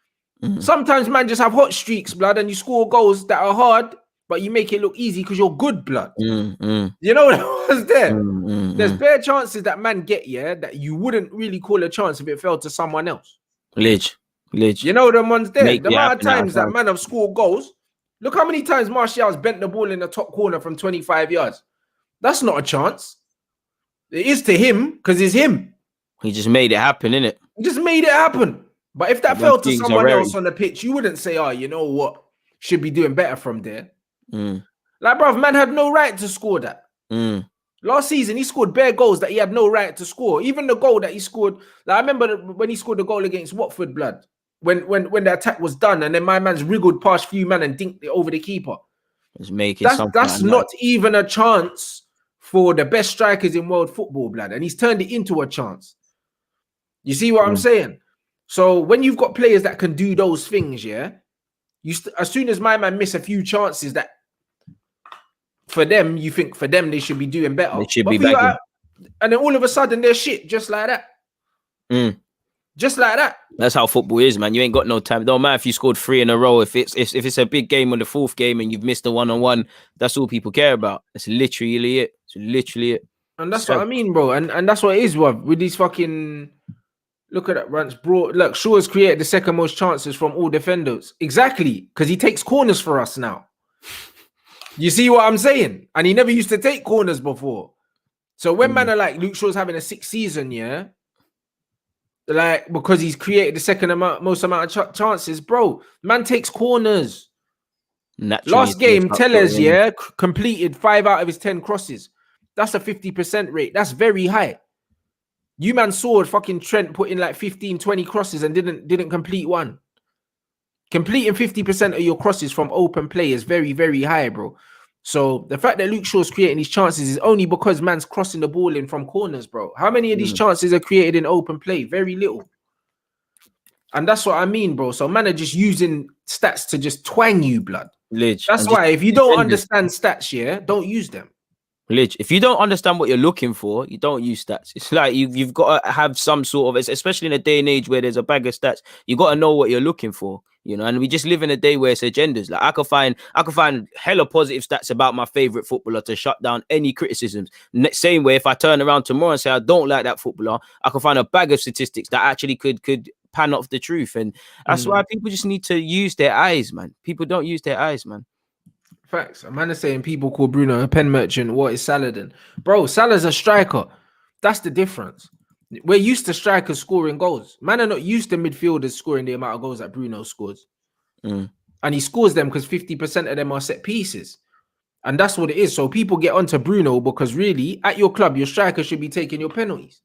Sometimes man just have hot streaks, blood, and you score goals that are hard, but you make it look easy because you're good, blood. You know what was there? There's bare chances that man get, yeah, that you wouldn't really call a chance if it fell to someone else. Ledge. You know them ones there. The amount of times that man have scored goals. Look how many times Martial's bent the ball in the top corner from 25 yards. That's not a chance. It is to him because it's him. He just made it happen, innit? He just made it happen. But if that fell to someone else on the pitch, you wouldn't say, oh, you know what? Should be doing better from there. Like, bruv, man had no right to score that. Last season, he scored bare goals that he had no right to score. Even the goal that he scored, like I remember when he scored the goal against Watford, blood. When the attack was done and then my man's wriggled past few man and dinked it over the keeper. It's making something. That's not even a chance for the best strikers in world football, blood, and he's turned it into a chance. You see what I'm saying? So when you've got players that can do those things, yeah, as soon as my man miss a few chances that for them, you think for them they should be doing better. They should be bagging. And then all of a sudden they're shit just like that. Just like that. That's how football is, man. You ain't got no time. Don't matter if you scored 3 in a row. If it's a big game on the 4th game and you've missed a 1-on-1, that's all people care about. That's literally it. It's literally it. And that's what I mean, bro. And that's what it is, bro. With these fucking... Look at that, Rants, bro. Look, Shaw's created the second most chances from all defenders. Exactly, because he takes corners for us now. You see what I'm saying? And he never used to take corners before. So when man are like, Luke Shaw's having a 6th season, yeah? Like, because he's created the most amount of chances, bro. Man takes corners. Naturally, last game, Tellers, yeah, completed 5 out of his 10 crosses. That's a 50% rate. That's very high. You man saw fucking Trent put in like 15, 20 crosses and didn't complete one. Completing 50% of your crosses from open play is very, very high, bro. So the fact that Luke Shaw's creating these chances is only because man's crossing the ball in from corners, bro. How many of these chances are created in open play? Very little. And that's what I mean, bro. So man are just using stats to just twang you, blood. That's why if you don't understand stats, yeah, don't use them. If you don't understand what you're looking for, you don't use stats. It's like you've got to have some sort of, especially in a day and age where there's a bag of stats, you got to know what you're looking for, you know. And we just live in a day where it's agendas. Like I could find hella positive stats about my favorite footballer to shut down any criticisms. Same way, if I turn around tomorrow and say I don't like that footballer, I could find a bag of statistics that actually could pan off the truth. And that's why people just need to use their eyes, man. People don't use their eyes, man. Facts. A man is saying people call Bruno a pen merchant. What is Saladin? Bro, Salah's a striker. That's the difference. We're used to strikers scoring goals. Man are not used to midfielders scoring the amount of goals that Bruno scores. And he scores them because 50% of them are set pieces. And that's what it is. So people get onto Bruno because really, at your club, your striker should be taking your penalties.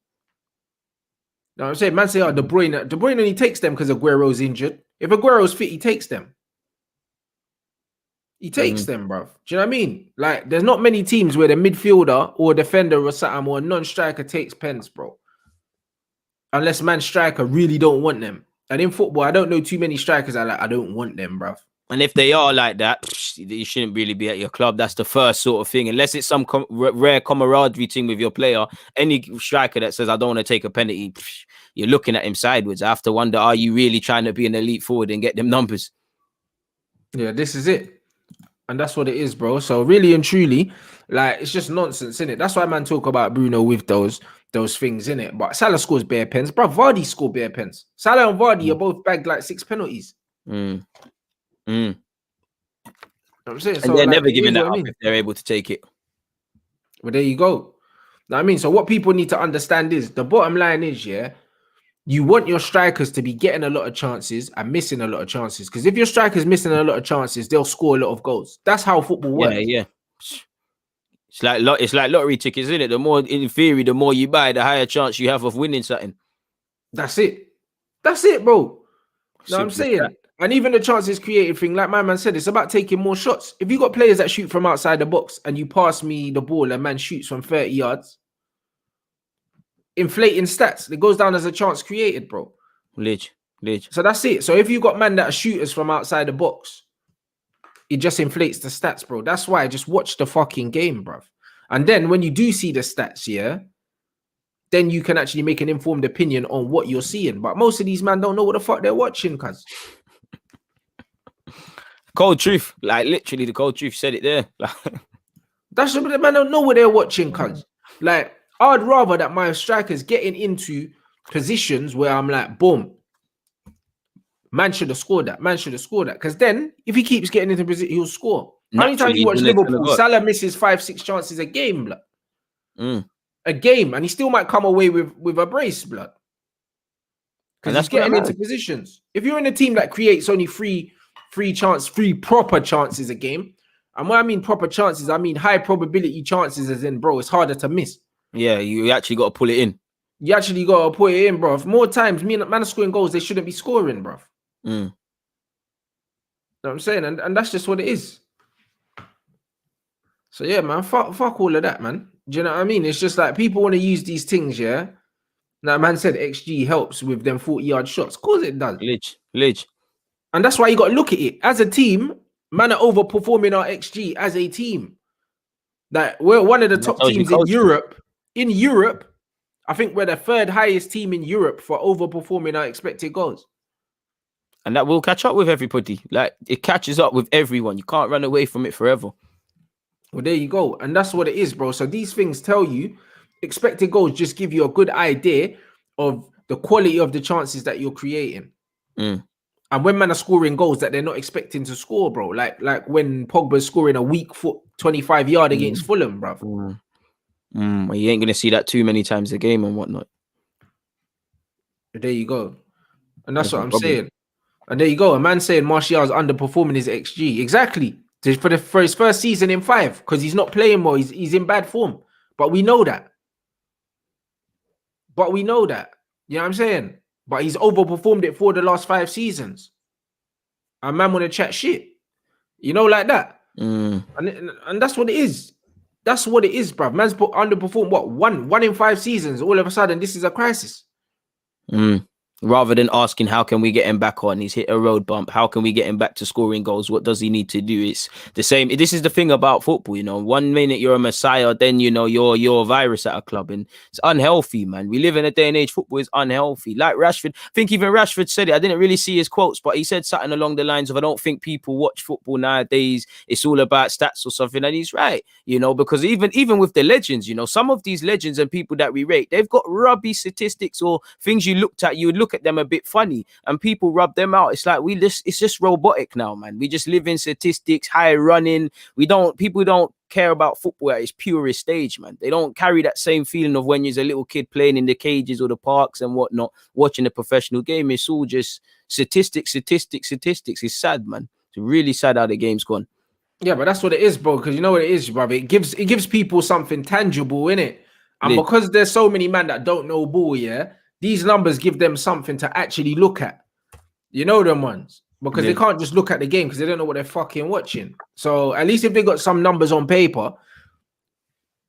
You know what I'm saying? Man say, De Bruyne only takes them because Aguero's injured. If Aguero's fit, he takes them. He takes them, bro. Do you know what I mean? Like, there's not many teams where the midfielder or defender or something or a non-striker takes pens, bro. Unless man striker really don't want them. And in football, I don't know too many strikers I don't want them, bro. And if they are like that, you shouldn't really be at your club. That's the first sort of thing. Unless it's some rare camaraderie thing with your player. Any striker that says, I don't want to take a penalty, you're looking at him sideways. I have to wonder, are you really trying to be an elite forward and get them numbers? Yeah, this is it. And that's what it is, bro. So really and truly, like, it's just nonsense, innit? That's why man talk about Bruno with those things, innit? But Salah scores bare pens. Bro, Vardy scored bare pens. Salah and Vardy are both bagged like 6 penalties. You know what I'm saying? And they're never giving that up if they're able to take it. Well, there you go. Know what I mean? So what people need to understand is, the bottom line is, yeah, you want your strikers to be getting a lot of chances and missing a lot of chances. Because if your strikers missing a lot of chances, they'll score a lot of goals. That's how football works. Yeah. It's like lottery tickets, isn't it? The more, in theory, the more you buy, the higher chance you have of winning something. That's it. That's it, bro. Know what I'm saying? And even the chances created thing, like my man said, it's about taking more shots. If you got players that shoot from outside the box and you pass me the ball and man shoots from 30 yards, inflating stats, it goes down as a chance created, bro. Lich. So that's it. So if you got man that are shooters from outside the box, it just inflates the stats, bro. That's why I just watch the fucking game, bro. And then when you do see the stats, yeah, then you can actually make an informed opinion on what you're seeing. But most of these man don't know what the fuck they're watching, cuz. Cold truth. Like, literally, the cold truth said it there. That's what the man don't know what they're watching, cuz. Like, I'd rather that my strikers getting into positions where I'm like, boom, man should have scored that. Man should have scored that. Because then, if he keeps getting into position, he'll score. How many times you watch Liverpool? Salah misses 5-6 chances a game, blood. A game, and he still might come away with a brace, blood. Because he's getting into positions. If you're in a team that creates only three proper chances a game, and when I mean proper chances, I mean high probability chances, as in, bro, it's harder to miss. Yeah, you actually got to pull it in. You actually got to put it in, bro. More times, man are scoring goals they shouldn't be scoring, bro. You know what I'm saying? And that's just what it is. So yeah, man, fuck all of that, man. Do you know what I mean? It's just like people want to use these things, yeah. Now, man said XG helps with them 40-yard shots. Of course it does. Lidge. And that's why you got to look at it. As a team, man are overperforming our XG as a team. That we're one of the top teams in Europe. In Europe, I think we're the third highest team in Europe for overperforming our expected goals. And that will catch up with everybody. Like, it catches up with everyone. You can't run away from it forever. Well, there you go. And that's what it is, bro. So these things tell you, expected goals just give you a good idea of the quality of the chances that you're creating. And when man are scoring goals that they're not expecting to score, bro, like when Pogba's scoring a weak foot 25-yard against Fulham, bro. Well, you ain't gonna see that too many times a game and whatnot. There you go. And that's what I'm saying. And there you go. A man saying Martial's underperforming his XG. Exactly. For his first season in 5, because he's not playing well. He's in bad form. But we know that. You know what I'm saying? But he's overperformed it for the last 5 seasons. And man want to chat shit. You know, like that. And that's what it is. That's what it is, bruv. Man's underperformed, what? One in 5 seasons. All of a sudden, this is a crisis. Rather than asking, how can we get him back on? He's hit a road bump. How can we get him back to scoring goals? What does he need to do? It's the same. This is the thing about football, you know. 1 minute you're a messiah, then, you know, you're a virus at a club. And it's unhealthy, man. We live in a day and age, football is unhealthy. Like Rashford, I think even Rashford said it. I didn't really see his quotes, but he said something along the lines of, I don't think people watch football nowadays. It's all about stats or something. And he's right, you know, because even with the legends, you know, some of these legends and people that we rate, they've got rubby statistics or things you looked at, you would look at them a bit funny and people rub them out. It's like it's just robotic now, man. We just live in statistics, high running. People don't care about football at its purest stage, man. They don't carry that same feeling of when you're a little kid playing in the cages or the parks and whatnot, watching a professional game. It's all just statistics. It's sad, man. It's really sad how the game's gone. Yeah, but that's what it is, bro. Because you know what it is, brother. It gives people something tangible in it, and because there's so many men that don't know ball, yeah. These numbers give them something to actually look at. You know them ones. Because they can't just look at the game because they don't know what they're fucking watching. So at least if they got some numbers on paper,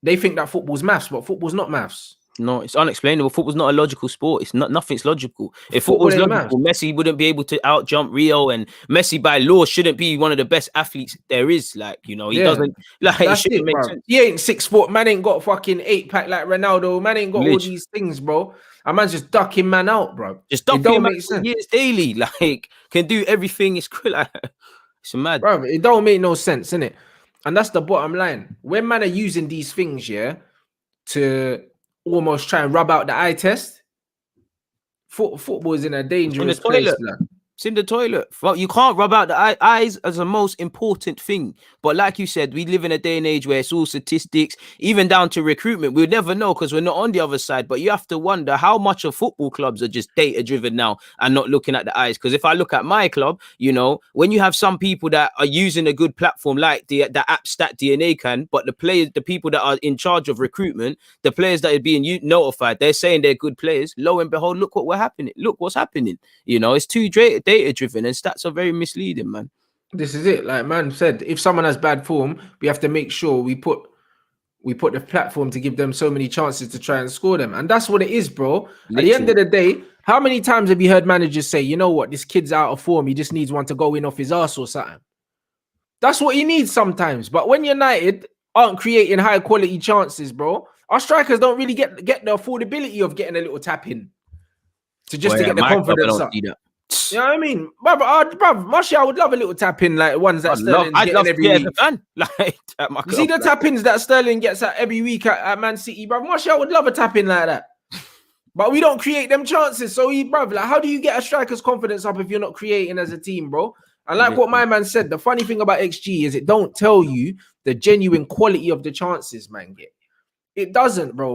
they think that football's maths, but football's not maths. No, it's unexplainable. Football's not a logical sport. It's not, nothing's logical. If football was logical, Messi wouldn't be able to out jump Rio, and Messi by law shouldn't be one of the best athletes there is. Like, you know, he doesn't like it shouldn't make sense. He ain't 6 foot, man ain't got fucking 8-pack like Ronaldo, man ain't got all these things, bro. A man's just ducking man out, bro. Just ducking him out for years daily. Like, can do everything. It's like, it's mad. Bro, it don't make no sense, innit? And that's the bottom line. When man are using these things, yeah, to almost try and rub out the eye test, football is in a dangerous place. It's in the toilet. Well, you can't rub out the eyes as the most important thing. But like you said, we live in a day and age where it's all statistics, even down to recruitment. We'll never know because we're not on the other side. But you have to wonder how much of football clubs are just data driven now and not looking at the eyes. Because if I look at my club, you know, when you have some people that are using a good platform like the app Stat DNA can, but the people that are in charge of recruitment, the players that are being notified, they're saying they're good players. Lo and behold, look what's happening. You know, it's too data driven and stats are very misleading, man. This is it. Like man said, if someone has bad form, we have to make sure we put the platform to give them so many chances to try and score them. And that's what it is, bro. Literally. At the end of the day, how many times have you heard managers say, you know what, this kid's out of form, he just needs one to go in off his ass or something? That's what he needs sometimes. But when United aren't creating high quality chances, bro, our strikers don't really get the affordability of getting a little tap in to get the confidence up. You know what I mean? Brother, Martial would love a little tap in like ones that Sterling getting every week. Like, you see the tap ins that Sterling gets at every week at Man City, bro. Martial would love a tap in like that. But we don't create them chances. So like, how do you get a striker's confidence up if you're not creating as a team, bro? And like what my man said, the funny thing about XG is it don't tell you the genuine quality of the chances man get. It doesn't, bro.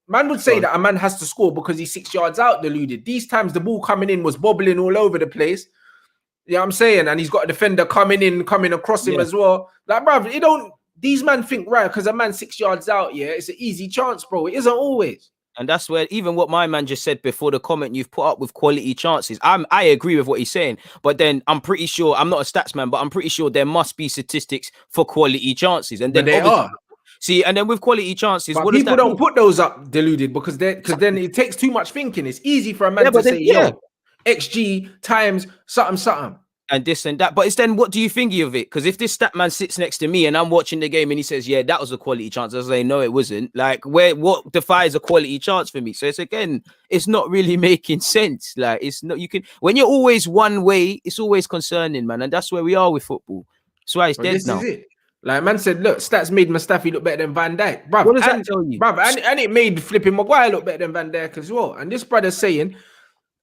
Man would say that a man has to score because he's 6 yards out, deluded. These times the ball coming in was bobbling all over the place. You know what I'm saying? And he's got a defender coming across him as well. Like, bro, these men think, right, because a man 6 yards out, yeah, it's an easy chance, bro. It isn't always. And that's where even what my man just said before, the comment you've put up with quality chances. I agree with what he's saying, but then I'm pretty sure, I'm not a stats man, but I'm pretty sure there must be statistics for quality chances. And But then they obviously, are. see, and then with quality chances, But what does people that don't mean? put those up, Deluded, because then it takes too much thinking. It's easy for a man Yeah, to but then say, yeah. yo, XG times something. And this and that, but it's then what do you think of it? Because if this stat man sits next to me and I'm watching the game and he says, "Yeah, that was a quality chance," I say, "No, it wasn't." Like, what defies a quality chance for me? So it's not really making sense. Like, it's not when you're always one way, it's always concerning, man, and that's where we are with football. That's why it's But dead this now. is it. Like man said, look, stats made Mustafi look better than Van Dijk, bruv. What does that tell you? Bruv, and it made flipping Maguire look better than Van Dijk as well. And this brother's saying,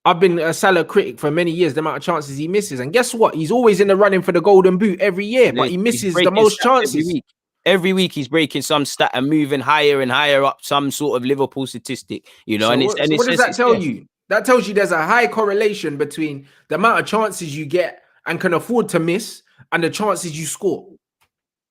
I've been a Salah critic for many years, the amount of chances he misses. And guess what? He's always in the running for the golden boot every year, but he He's misses the breaking most stats chances. Every week he's breaking some stat and moving higher and higher up some sort of Liverpool statistic, you know. So what does that tell you? That tells you there's a high correlation between the amount of chances you get and can afford to miss and the chances you score.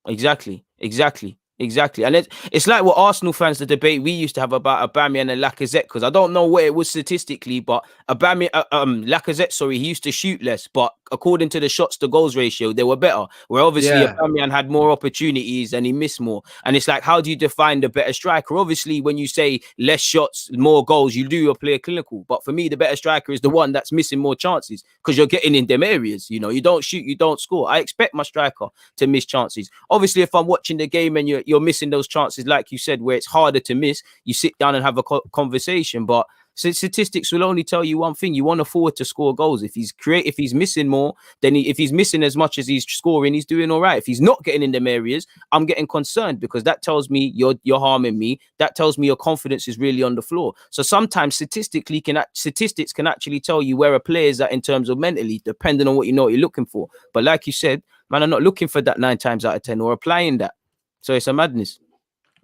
Exactly. And it's like what Arsenal fans, the debate we used to have about Aubameyang and Lacazette, because I don't know what it was statistically, but Lacazette, he used to shoot less, but according to the shots to goals ratio, they were better. Where obviously Aubameyang had more opportunities and he missed more. And it's like, how do you define the better striker? Obviously, when you say less shots, more goals, you do your player clinical. But for me, the better striker is the one that's missing more chances because you're getting in them areas. You know, you don't shoot, you don't score. I expect my striker to miss chances. Obviously, if I'm watching the game and you're missing those chances, like you said, where it's harder to miss, you sit down and have a conversation. But statistics will only tell you one thing: you want a forward to score goals. If he's missing more, then if he's missing as much as he's scoring, he's doing all right. If he's not getting in them areas, I'm getting concerned because that tells me you're harming me. That tells me your confidence is really on the floor. So sometimes statistics can actually tell you where a player is at in terms of mentally, depending on what you're looking for. But like you said, man, I'm not looking for that 9 times out of 10 or applying that. So it's a madness.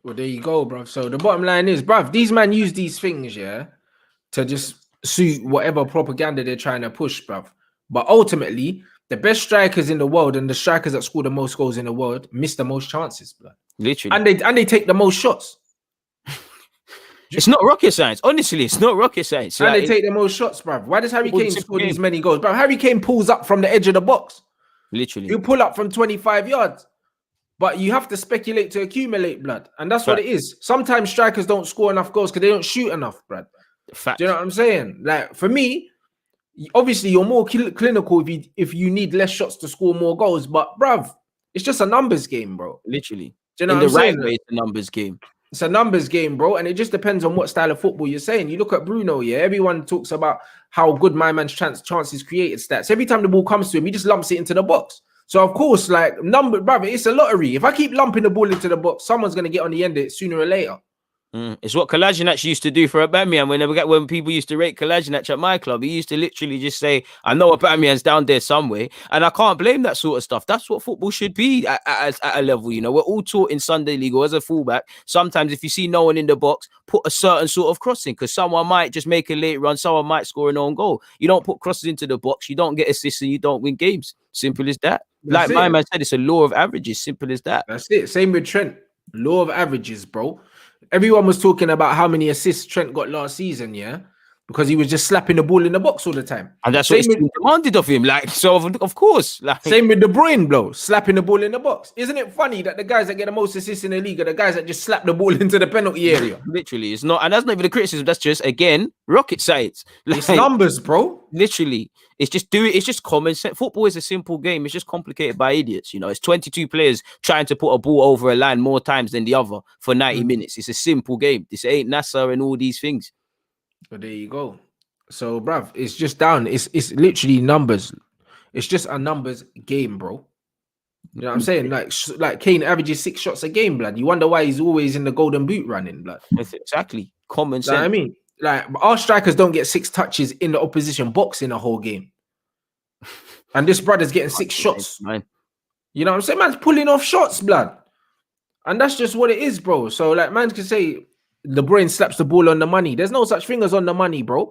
Well, there you go, bro. So the bottom line is, bruv, these men use these things, to just suit whatever propaganda they're trying to push, bruv. But ultimately, the best strikers in the world and the strikers that score the most goals in the world miss the most chances, blood. Literally. And they take the most shots. It's not rocket science. Honestly, it's not rocket science. And they take the most shots, bruv. Why does Harry Kane score these many goals? Bruv, Harry Kane pulls up from the edge of the box. Literally. You pull up from 25 yards. But you have to speculate to accumulate, blood. And that's what it is. Sometimes strikers don't score enough goals because they don't shoot enough, blood. Do you know what I'm saying? Like, for me, obviously, you're more clinical if you need less shots to score more goals. But, bruv, it's just a numbers game, bro. Literally. Do you know what I'm saying? Way, it's a numbers game. It's a numbers game, bro. And it just depends on what style of football you're saying. You look at Bruno, everyone talks about how good my man's chances created stats. Every time the ball comes to him, he just lumps it into the box. So, of course, like, brother, it's a lottery. If I keep lumping the ball into the box, someone's going to get on the end of it sooner or later. It's what Kolasinac used to do for Aubameyang. When people used to rate Kolasinac at my club, he used to literally just say, I know Aubameyang's down there somewhere. And I can't blame that sort of stuff. That's what football should be at a level, you know. We're all taught in Sunday League or as a fullback. Sometimes if you see no one in the box, put a certain sort of crossing because someone might just make a late run. Someone might score an own goal. You don't put crosses into the box. You don't get assists and you don't win games. Simple as that. Like my man said, it's a law of averages. Simple as that. That's it. Same with Trent. Law of averages, bro. Everyone was talking about how many assists Trent got last season, because he was just slapping the ball in the box all the time. And that's what demanded of him. Like, so of course. Like, same with De Bruyne, bro, slapping the ball in the box. Isn't it funny that the guys that get the most assists in the league are the guys that just slap the ball into the penalty area? Literally, it's not, and that's not even a criticism. That's just, again, rocket science. Like, it's numbers, bro. Literally, it's just common sense. Football is a simple game. It's just complicated by idiots. You know, it's 22 players trying to put a ball over a line more times than the other for 90 minutes. It's a simple game. This ain't NASA and all these things. But there you go. So, bruv, it's just down. It's literally numbers. It's just a numbers game, bro. You know what I'm saying? Like Kane averages 6 shots a game, blood. You wonder why he's always in the golden boot running, blood. Exactly. Common sense. Like, I mean, like, our strikers don't get 6 touches in the opposition box in a whole game. And this brother's getting 6 shots. Man. You know what I'm saying? Man's pulling off shots, blood. And that's just what it is, bro. So, like, man can say De Bruyne slaps the ball on the money. There's no such thing as on the money, bro.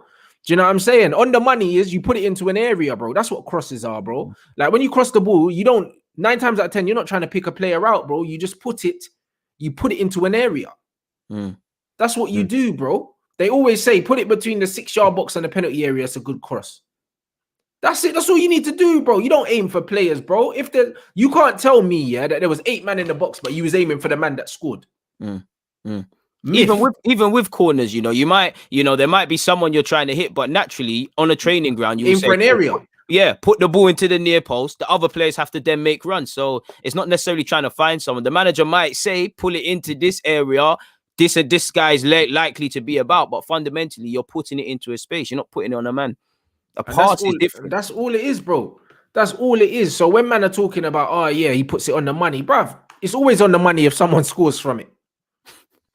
Do you know what I'm saying? On the money is you put it into an area, bro. That's what crosses are, bro. Like, when you cross the ball, you don't, 9 times out of 10, you're not trying to pick a player out, bro. You just put it into an area. That's what you do, bro. They always say, put it between the 6-yard box and the penalty area. It's a good cross. That's it. That's all you need to do, bro. You don't aim for players, bro. You can't tell me, yeah, that there was 8 men in the box, but you was aiming for the man that scored. Even with corners, you know, there might be someone you're trying to hit, but naturally on a training ground, you aim for an area. Put the ball into the near post. The other players have to then make runs. So it's not necessarily trying to find someone. The manager might say, pull it into this area. This guy's likely to be about, but fundamentally, you're putting it into a space. You're not putting it on a man. A pass is different. That's all it is, bro. That's all it is. So when man are talking about, oh yeah, he puts it on the money, bruv, it's always on the money if someone scores from it.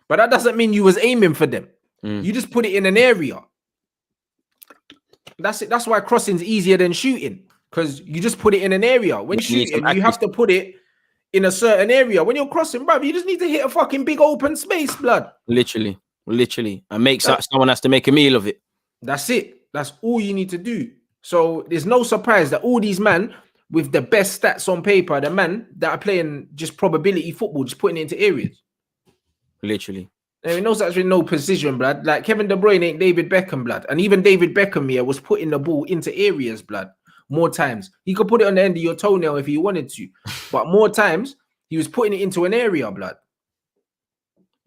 But that doesn't mean you was aiming for them. You just put it in an area. That's it. That's why crossing's easier than shooting, because you just put it in an area. When shooting, you have to put it in a certain area. When you're crossing, bruv, you just need to hit a fucking big open space, blood. Literally. And someone has to make a meal of it. That's it. That's all you need to do. So there's no surprise that all these men with the best stats on paper, the men that are playing just probability football, just putting it into areas. Literally. I mean, there's actually no precision, blood. Like Kevin De Bruyne ain't David Beckham, blood. And even David Beckham here was putting the ball into areas, blood, more times. He could put it on the end of your toenail if he wanted to. But more times, he was putting it into an area, blood.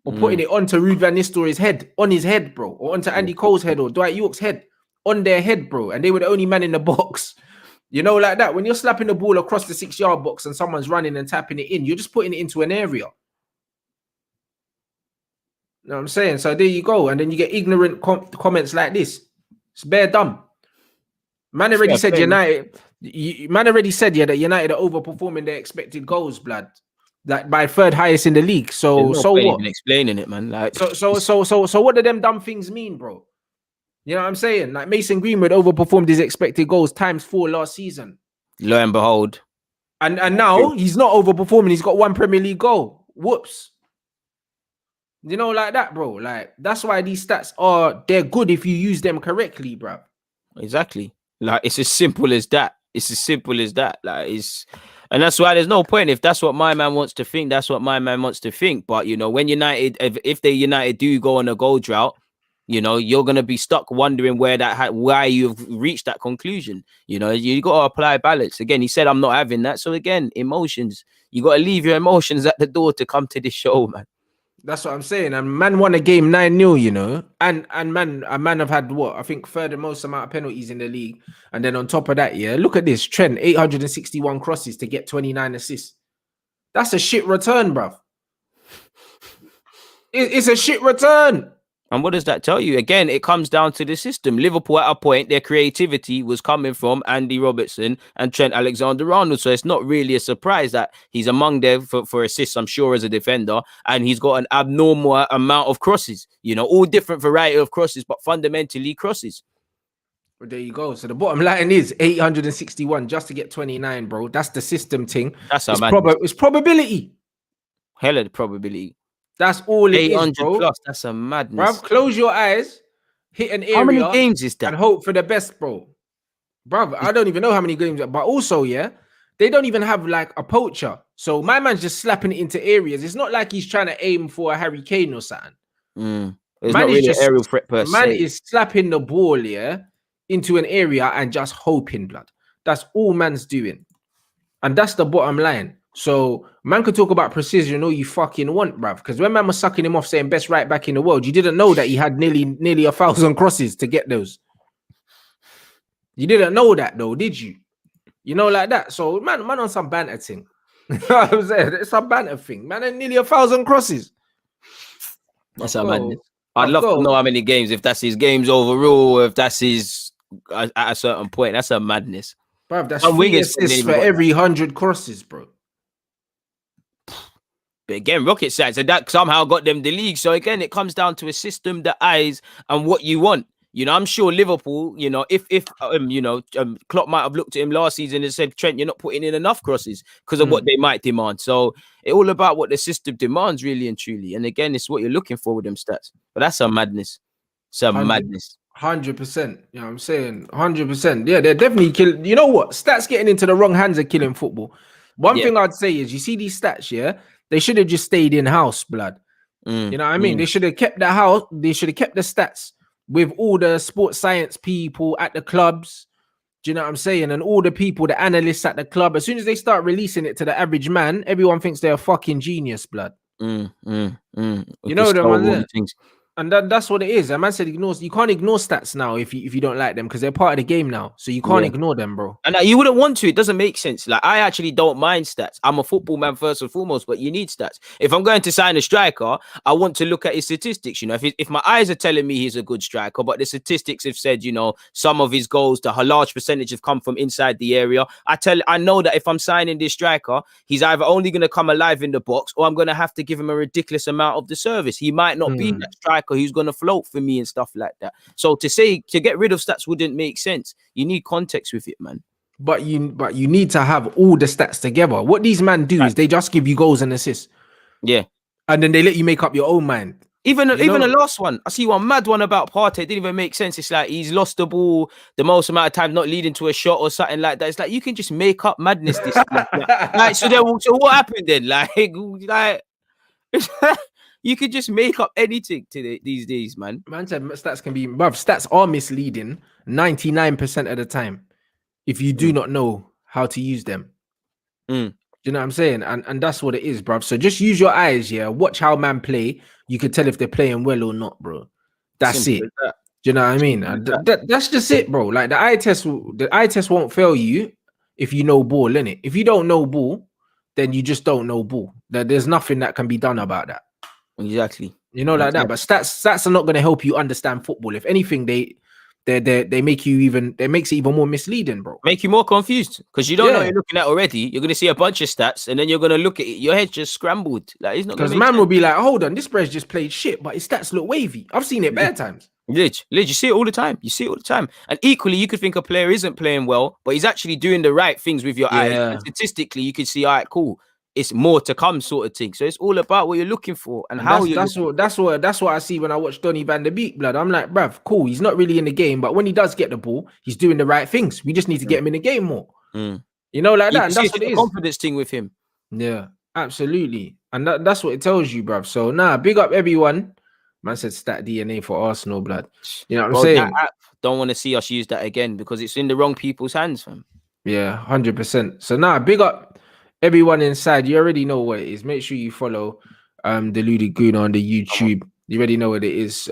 Or putting it onto Ruud van Nistelrooy's head, on his head, bro. Or onto Andy Cole's head or Dwight York's head, on their head, bro. And they were the only man in the box. You know, like that. When you're slapping the ball across the 6-yard box and someone's running and tapping it in, you're just putting it into an area. You know what I'm saying? So there you go. And then you get ignorant comments like this. It's bare dumb. Man already said United. Man already said, yeah, that United are overperforming their expected goals, blood. Like by 3rd highest in the league. So what? Even explaining it, man. Like so what do them dumb things mean, bro? You know what I'm saying? Like Mason Greenwood overperformed his expected goals ×4 last season. Lo and behold. And now he's not overperforming. He's got 1 Premier League goal. Whoops. You know, like that, bro. Like, that's why these stats they're good if you use them correctly, bro. Exactly. Like, it's as simple as that. And that's why there's no point. If that's what my man wants to think, that's what my man wants to think. But, you know, when United, if the United do go on a goal drought, you know, you're going to be stuck wondering why you've reached that conclusion. You know, you got to apply balance. Again, he said, I'm not having that. So again, emotions. You got to leave your emotions at the door to come to this show, man. That's what I'm saying. And man won a game 9-0, you know. And man have had what? I think 3rd most amount of penalties in the league. And then on top of that, yeah, look at this. Trent, 861 crosses to get 29 assists. That's a shit return, bruv. It's a shit return. And what does that tell you? Again, it comes down to the system. Liverpool at a point, their creativity was coming from Andy Robertson and Trent Alexander-Arnold. So it's not really a surprise that he's among them for assists, I'm sure, as a defender. And he's got an abnormal amount of crosses. You know, all different variety of crosses, but fundamentally crosses. Well, there you go. So the bottom line is 861 just to get 29, bro. That's the system thing. That's it's probability. Hell of the probability. That's all it is, bro. Plus, that's a madness. Bruv, close your eyes, hit an area. How many games is that? And hope for the best, bro. Bruv, I don't even know how many games, but also, yeah, they don't even have like a poacher. So my man's just slapping it into areas. It's not like he's trying to aim for a Harry Kane or something. It's not really an aerial threat per se. Man is slapping the ball, yeah, into an area and just hoping, blood. That's all man's doing. And that's the bottom line. So man could talk about precision all you fucking want, bruv. Because when man was sucking him off saying best right back in the world, you didn't know that he had nearly 1,000 crosses to get those. You didn't know that though, did you? You know, like that. So man on some banter thing. You know what I'm saying? It's a banter thing. Man had nearly 1,000 crosses. That's a madness. I'd love to know how many games, if that's his games overall, or if that's his at a certain point. That's a madness. Bruv, that's 3 assists for every 100 crosses, bro. But again, rocket science, and that somehow got them the league. So again, it comes down to a system, the eyes, and what you want. You know, I'm sure Liverpool, you know, if Klopp might have looked at him last season and said, Trent, you're not putting in enough crosses because of what they might demand. So it's all about what the system demands, really and truly. And again, it's what you're looking for with them stats. But that's a madness. Madness. 100%. You know what I'm saying? 100%. Yeah, they're definitely killing. You know what? Stats getting into the wrong hands are killing football. One thing I'd say is, you see these stats, yeah? They should have just stayed in-house, blood. You know what I mean? They should have kept the house. They should have kept the stats with all the sports science people at the clubs. Do you know what I'm saying? And all the people, the analysts at the club. As soon as they start releasing it to the average man, everyone thinks they're a fucking genius, blood. You know them, man. And that's what it is. A man said you can't ignore stats now if you don't like them because they're part of the game now. So you can't ignore them, bro. And you wouldn't want to. It doesn't make sense. Like, I actually don't mind stats. I'm a football man first and foremost, but you need stats. If I'm going to sign a striker, I want to look at his statistics. You know, if my eyes are telling me he's a good striker, but the statistics have said, you know, some of his goals, a large percentage have come from inside the area. I know that if I'm signing this striker, he's either only going to come alive in the box or I'm going to have to give him a ridiculous amount of the service. He might not be that striker who's going to float for me and stuff like that. So to get rid of stats wouldn't make sense. You need context with it, man. But you need to have all the stats together. What these men do is they just give you goals and assists. Yeah. And then they let you make up your own mind. Even the last one, I see one mad one about Partey. It didn't even make sense. It's like he's lost the ball the most amount of time, not leading to a shot or something like that. It's like you can just make up madness. So what happened then? Like you could just make up anything these days, man. Man said stats are misleading 99% of the time if you do not know how to use them. Do you know what I'm saying? And that's what it is, bruv. So just use your eyes, watch how man play. You can tell if they're playing well or not, bro. That's Simple it. Do you know what I mean? That's just it, bro. Like the eye test won't fail you if you know ball, innit? If you don't know ball, then you just don't know ball. There's nothing that can be done about that. Exactly. You know, like that. But stats are not going to help you understand football. If anything, they makes it even more misleading, bro. Make you more confused because you don't know what you're looking at already. You're going to see a bunch of stats and then you're going to look at it. Your head's just scrambled. Like, it's not because man will be like, hold on, this Spurs just played shit, but his stats look wavy. I've seen it bare times. Lidge, you see it all the time. And equally, you could think a player isn't playing well, but he's actually doing the right things with your eyes. And statistically, you can see, all right, cool. It's more to come, sort of thing. So it's all about what you're looking for and how you're. That's what I see when I watch Donny van der Beek, blood. I'm like, bruv, cool. He's not really in the game, but when he does get the ball, he's doing the right things. We just need to get him in the game more. You know, like that. And that's what it is. Confidence thing with him. Yeah, absolutely. And that's what it tells you, bruv. So big up everyone. Man said stat DNA for Arsenal, blood. You know what I'm saying? Don't want to see us use that again because it's in the wrong people's hands, fam. Yeah, 100%. So big up everyone inside. You already know what it is. Make sure you follow Deluded Goon on the YouTube. You already know what it is.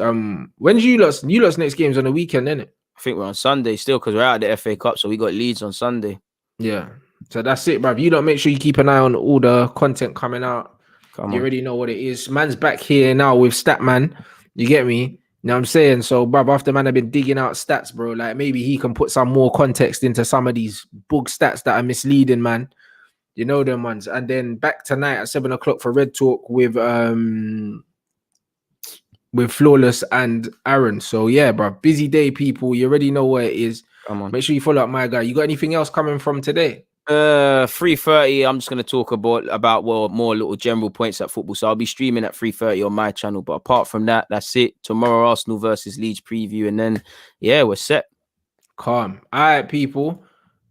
When's you lost next game's on the weekend, innit? I think we're on Sunday still because we're out of the FA Cup, so we got Leeds on Sunday. Yeah. So that's it, bruv. You don't make sure you keep an eye on all the content coming out. You already know what it is. Man's back here now with Statman. You get me? You know what I'm saying? So, bruv, after man have been digging out stats, bro, like maybe he can put some more context into some of these bug stats that are misleading, man. You know them ones. And then back tonight at 7 o'clock for Red Talk with Flawless and Aaron. So yeah, bro. Busy day, people. You already know where it is. Come on. Make sure you follow up my guy. You got anything else coming from today? 3:30. I'm just gonna talk about more little general points at football. So I'll be streaming at 3:30 on my channel. But apart from that, that's it. Tomorrow, Arsenal versus Leeds preview, and then we're set. Calm. All right, people.